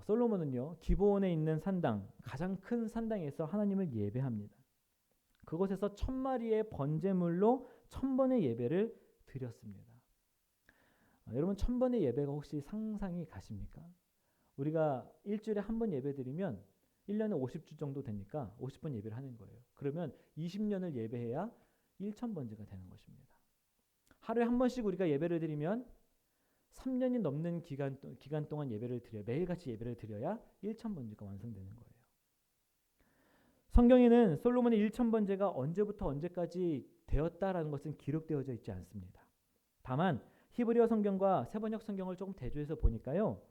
S1: 솔로몬은요, 기브온에 있는 산당, 가장 큰 산당에서 하나님을 예배합니다. 그곳에서 1000마리의 번제물로 1000번의 예배를 드렸습니다. 여러분 1000번의 예배가 혹시 상상이 가십니까? 우리가 일주일에 한 번 예배 드리면 1년에 50주 정도 되니까 50번 예배를 하는 거예요. 그러면 20년을 예배해야 1000번째가 되는 것입니다. 하루에 한 번씩 우리가 예배를 드리면 3년이 넘는 기간 동안 예배를 드려 매일같이 예배를 드려야 1000번째가 완성되는 거예요. 성경에는 솔로몬의 1000번째가 언제부터 언제까지 되었다라는 것은 기록되어져 있지 않습니다. 다만 히브리어 성경과 세번역 성경을 조금 대조해서 보니까요.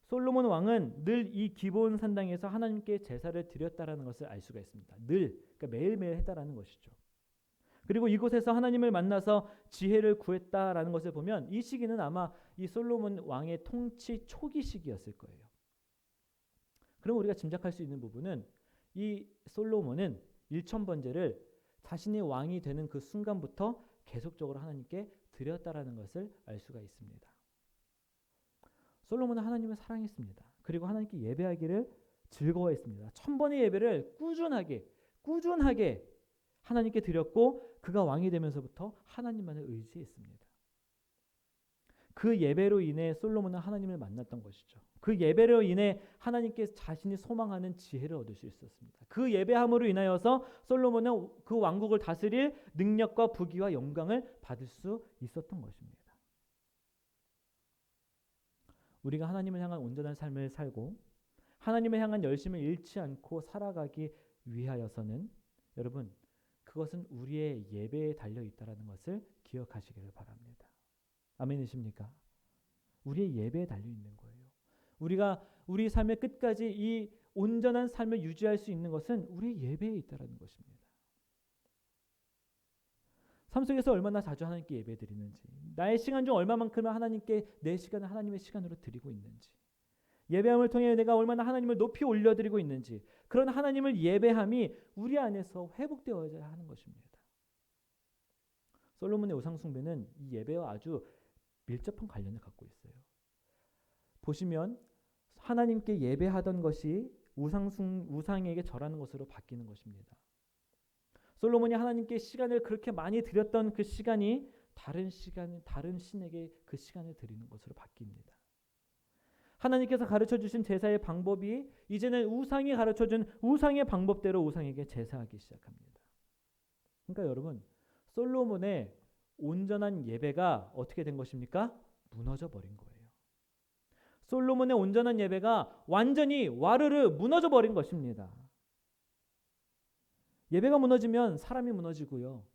S1: 솔로몬 왕은 늘 이 기브온 산당에서 하나님께 제사를 드렸다라는 것을 알 수가 있습니다. 그러니까 매일매일 했다라는 것이죠. 그리고 이곳에서 하나님을 만나서 지혜를 구했다라는 것을 보면 이 시기는 아마 이 솔로몬 왕의 통치 초기 시기였을 거예요. 그럼 우리가 짐작할 수 있는 부분은 이 솔로몬은 1000번제를 자신이 왕이 되는 그 순간부터 계속적으로 하나님께 드렸다라는 것을 알 수가 있습니다. 솔로몬은 하나님을 사랑했습니다. 그리고 하나님께 예배하기를 즐거워했습니다. 1000번의 예배를 꾸준하게 하나님께 드렸고 그가 왕이 되면서부터 하나님만을 의지했습니다. 그 예배로 인해 솔로몬은 하나님을 만났던 것이죠. 그 예배로 인해 하나님께 자신이 소망하는 지혜를 얻을 수 있었습니다. 그 예배함으로 인하여서 솔로몬은 그 왕국을 다스릴 능력과 부귀와 영광을 받을 수 있었던 것입니다. 우리가 하나님을 향한 온전한 삶을 살고 하나님을 향한 열심을 잃지 않고 살아가기 위하여서는 여러분 그것은 우리의 예배에 달려있다는 것을 기억하시기를 바랍니다. 아멘이십니까? 우리의 예배에 달려있는 거예요. 우리가 우리 삶의 끝까지 이 온전한 삶을 유지할 수 있는 것은 우리의 예배에 있다는 것입니다. 삶 속에서 얼마나 자주 하나님께 예배 드리는지, 나의 시간 중 얼마만큼은 하나님께 내 시간을 하나님의 시간으로 드리고 있는지, 예배함을 통해 내가 얼마나 하나님을 높이 올려드리고 있는지, 그런 하나님을 예배함이 우리 안에서 회복되어야 하는 것입니다. 솔로몬의 우상 숭배는 이 예배와 아주 밀접한 관련을 갖고 있어요. 보시면 하나님께 예배하던 것이 우상에게 절하는 것으로 바뀌는 것입니다. 솔로몬이 하나님께 시간을 그렇게 많이 드렸던 그 시간이 다른 신에게 그 시간을 드리는 것으로 바뀝니다. 하나님께서 가르쳐주신 제사의 방법이 이제는 우상이 가르쳐준 우상의 방법대로 우상에게 제사하기 시작합니다. 그러니까 여러분 솔로몬의 온전한 예배가 어떻게 된 것입니까? 무너져 버린 거예요. 솔로몬의 온전한 예배가 완전히 와르르 무너져 버린 것입니다. 예배가 무너지면 사람이 무너지고요.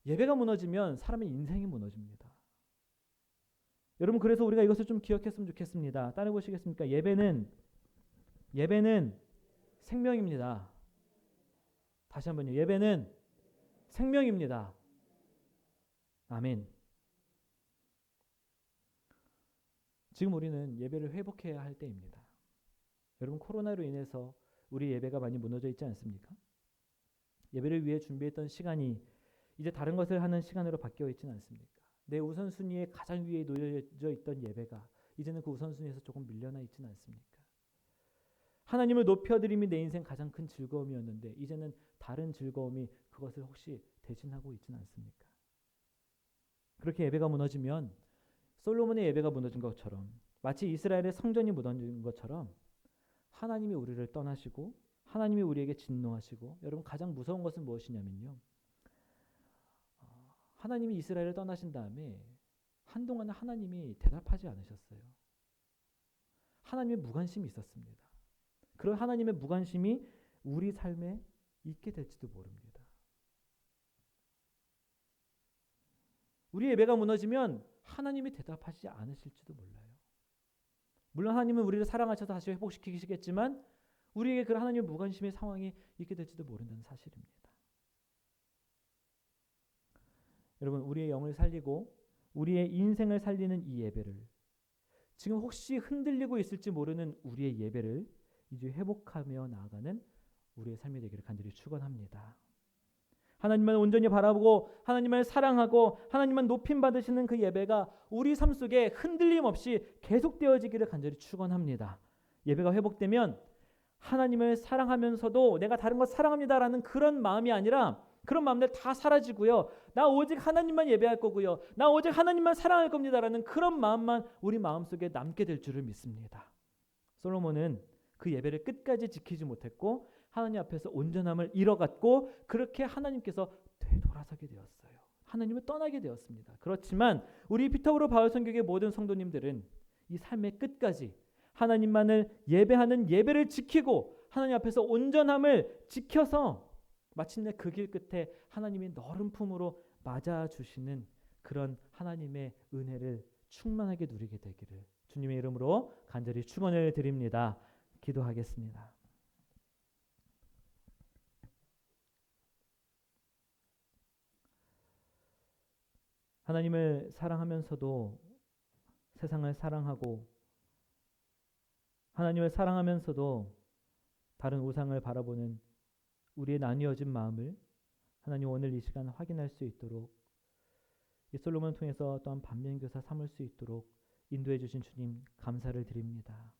S1: 예배가 무너지면 사람의 인생이 무너집니다. 여러분 그래서 우리가 이것을 좀 기억했으면 좋겠습니다. 따라 보시겠습니까? 예배는 생명입니다. 다시 한번요. 예배는 생명입니다. 아멘. 지금 우리는 예배를 회복해야 할 때입니다. 여러분 코로나로 인해서 우리 예배가 많이 무너져 있지 않습니까? 예배를 위해 준비했던 시간이 이제 다른 것을 하는 시간으로 바뀌어 있지는 않습니까? 내 우선순위에 가장 위에 놓여져 있던 예배가 이제는 그 우선순위에서 조금 밀려나 있지는 않습니까? 하나님을 높여드림이 내 인생 가장 큰 즐거움이었는데 이제는 다른 즐거움이 그것을 혹시 대신하고 있지는 않습니까? 그렇게 예배가 무너지면 솔로몬의 예배가 무너진 것처럼 마치 이스라엘의 성전이 무너진 것처럼 하나님이 우리를 떠나시고 하나님이 우리에게 진노하시고 여러분 가장 무서운 것은 무엇이냐면요. 하나님이 이스라엘을 떠나신 다음에 한동안은 하나님이 대답하지 않으셨어요. 하나님의 무관심이 있었습니다. 그런 하나님의 무관심이 우리 삶에 있게 될지도 모릅니다. 우리 예배가 무너지면 하나님이 대답하지 않으실지도 몰라요. 물론 하나님은 우리를 사랑하셔서 다시 회복시키시겠지만 우리에게 그 하나님의 무관심의 상황이 있게 될지도 모른다는 사실입니다. 여러분 우리의 영을 살리고 우리의 인생을 살리는 이 예배를 지금 혹시 흔들리고 있을지 모르는 우리의 예배를 이제 회복하며 나아가는 우리의 삶이 되기를 간절히 축원합니다. 하나님만 온전히 바라보고 하나님을 사랑하고 하나님만 높임 받으시는 그 예배가 우리 삶 속에 흔들림 없이 계속되어지기를 간절히 축원합니다. 예배가 회복되면 하나님을 사랑하면서도 내가 다른 것 사랑합니다라는 그런 마음이 아니라 그런 마음들 다 사라지고요. 나 오직 하나님만 예배할 거고요. 나 오직 하나님만 사랑할 겁니다라는 그런 마음만 우리 마음속에 남게 될 줄을 믿습니다. 솔로몬은 그 예배를 끝까지 지키지 못했고 하나님 앞에서 온전함을 잃어갔고 그렇게 하나님께서 되돌아서게 되었어요. 하나님을 떠나게 되었습니다. 그렇지만 우리 피터브로 바울 선교의 모든 성도님들은 이 삶의 끝까지 하나님만을 예배하는 예배를 지키고 하나님 앞에서 온전함을 지켜서 마침내 그 길 끝에 하나님이 너른 품으로 맞아주시는 그런 하나님의 은혜를 충만하게 누리게 되기를 주님의 이름으로 간절히 축원을 드립니다. 기도하겠습니다. 하나님을 사랑하면서도 세상을 사랑하고 하나님을 사랑하면서도 다른 우상을 바라보는 우리의 나뉘어진 마음을 하나님 오늘 이 시간 확인할 수 있도록 이 솔로몬을 통해서 또한 반면교사 삼을 수 있도록 인도해 주신 주님 감사를 드립니다.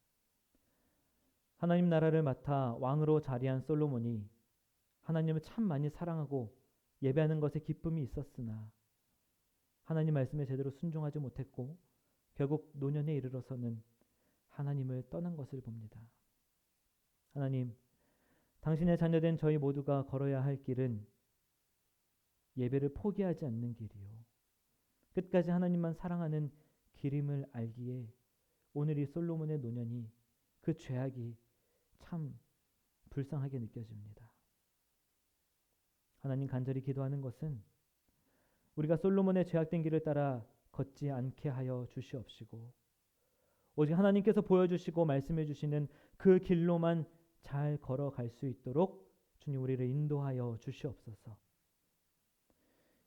S1: 하나님 나라를 맡아 왕으로 자리한 솔로몬이 하나님을 참 많이 사랑하고 예배하는 것에 기쁨이 있었으나 하나님 말씀에 제대로 순종하지 못했고 결국 노년에 이르러서는 하나님을 떠난 것을 봅니다. 하나님, 당신의 자녀된 저희 모두가 걸어야 할 길은 예배를 포기하지 않는 길이요. 끝까지 하나님만 사랑하는 길임을 알기에 오늘 이 솔로몬의 노년이 그 죄악이 참 불쌍하게 느껴집니다. 하나님 간절히 기도하는 것은 우리가 솔로몬의 죄악된 길을 따라 걷지 않게 하여 주시옵시고 오직 하나님께서 보여주시고 말씀해 주시는 그 길로만 잘 걸어갈 수 있도록 주님 우리를 인도하여 주시옵소서.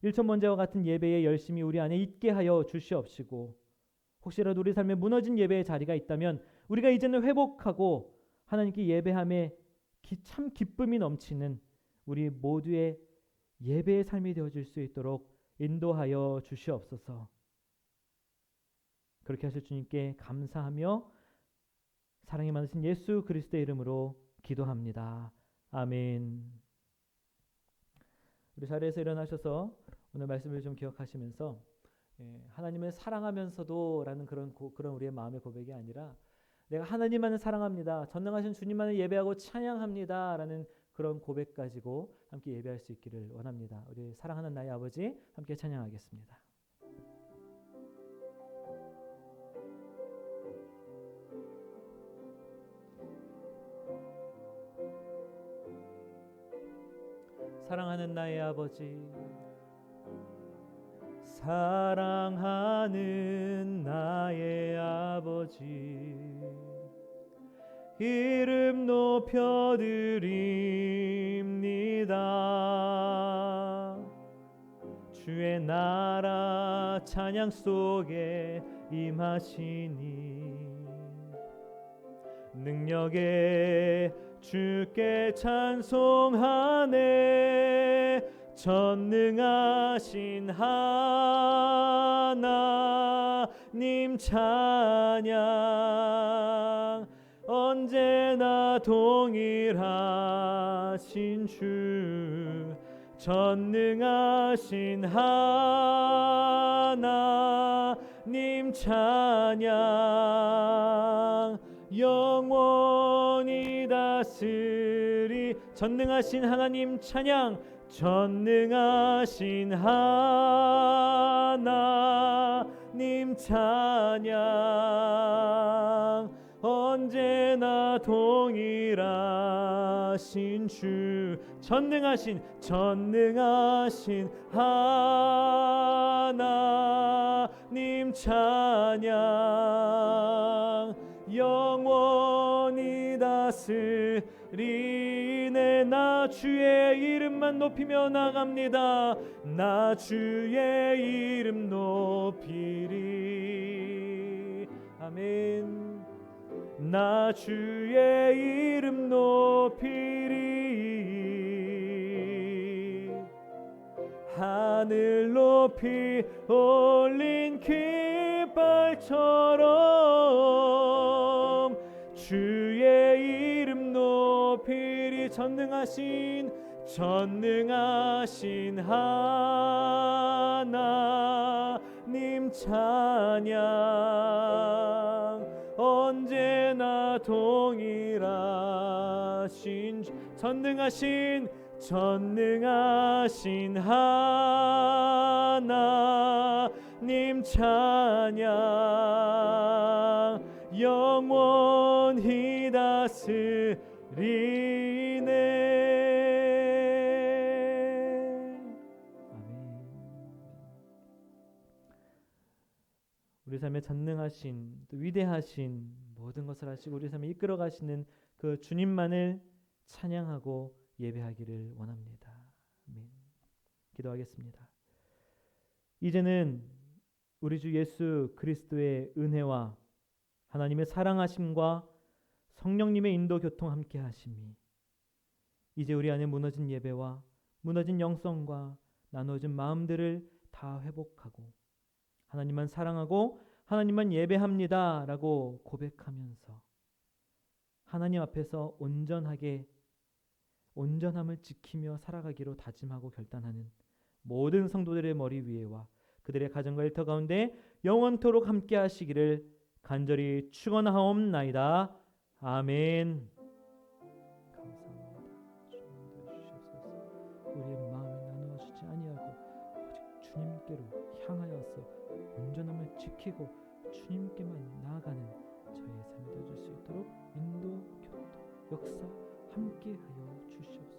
S1: 일천번제와 같은 예배에 열심히 우리 안에 있게 하여 주시옵시고 혹시라도 우리 삶에 무너진 예배의 자리가 있다면 우리가 이제는 회복하고 하나님께 예배함에 참 기쁨이 넘치는 우리 모두의 예배의 삶이 되어질 수 있도록 인도하여 주시옵소서. 그렇게 하실 주님께 감사하며 사랑이 많으신 예수 그리스도의 이름으로 기도합니다. 아멘. 우리 자리에서 일어나셔서 오늘 말씀을 좀 기억하시면서 하나님을 사랑하면서도 라는 그런 우리의 마음의 고백이 아니라 내가 하나님만을 사랑합니다. 전능하신 주님만을 예배하고 찬양합니다. 라는 그런 고백 가지고 함께 예배할 수 있기를 원합니다. 우리 사랑하는 나의 아버지 함께 찬양하겠습니다. 사랑하는 나의 아버지, 사랑하는 나의 아버지, 이름 높여드립니다. 주의 나라 찬양 속에 임하시니 능력에 주께 찬송하네. 전능하신 하나님 찬양, 언제나 동일하신 주, 전능하신 하나님 찬양, 영원히 다스리. 전능하신 하나님 찬양, 전능하신 하나님 찬양, 언제나 동일하신 주, 전능하신 하나님 찬양, 영원히 다스리네. 나 주의 이름만 높이며 나갑니다. 나 주의 이름 높이리. 아멘. 나 주의 이름 높이리. 하늘 높이 올린 깃발처럼 주의 이름 높이리. 전능하신 전능하신 하나님 찬양 언제나 동일하신 전능하신 하나님 찬양 영원히 다스리네. 아멘. 우리 삶에 전능하신 또 위대하신 모든 것을 하시고 우리 삶을 이끌어 가시는 그 주님만을 찬양하고 예배하기를 원합니다. 아멘. 기도하겠습니다. 이제는 우리 주 예수 그리스도의 은혜와 하나님의 사랑하심과 성령님의 인도 교통 함께 하심이 이제 우리 안에 무너진 예배와 무너진 영성과 나눠진 마음들을 다 회복하고 하나님만 사랑하고 하나님만 예배합니다 라고 고백하면서 하나님 앞에서 온전함을 지키며 살아가기로 다짐하고 결단하는 모든 성도들의 머리 위에와 그들의 가정과 일터 가운데 영원토록 함께 하시기를 간절히 축원하옵나이다. 아멘. 감사합니다. 주님도 주시옵소서. 우리의 마음을 나누어 주지 아니하고 오직 주님께로 향하여서 온전함을 지키고 주님께만 나아가는 저의 삶이 되어줄 수 있도록 인도, 교통, 역사 함께하여 주시옵소서.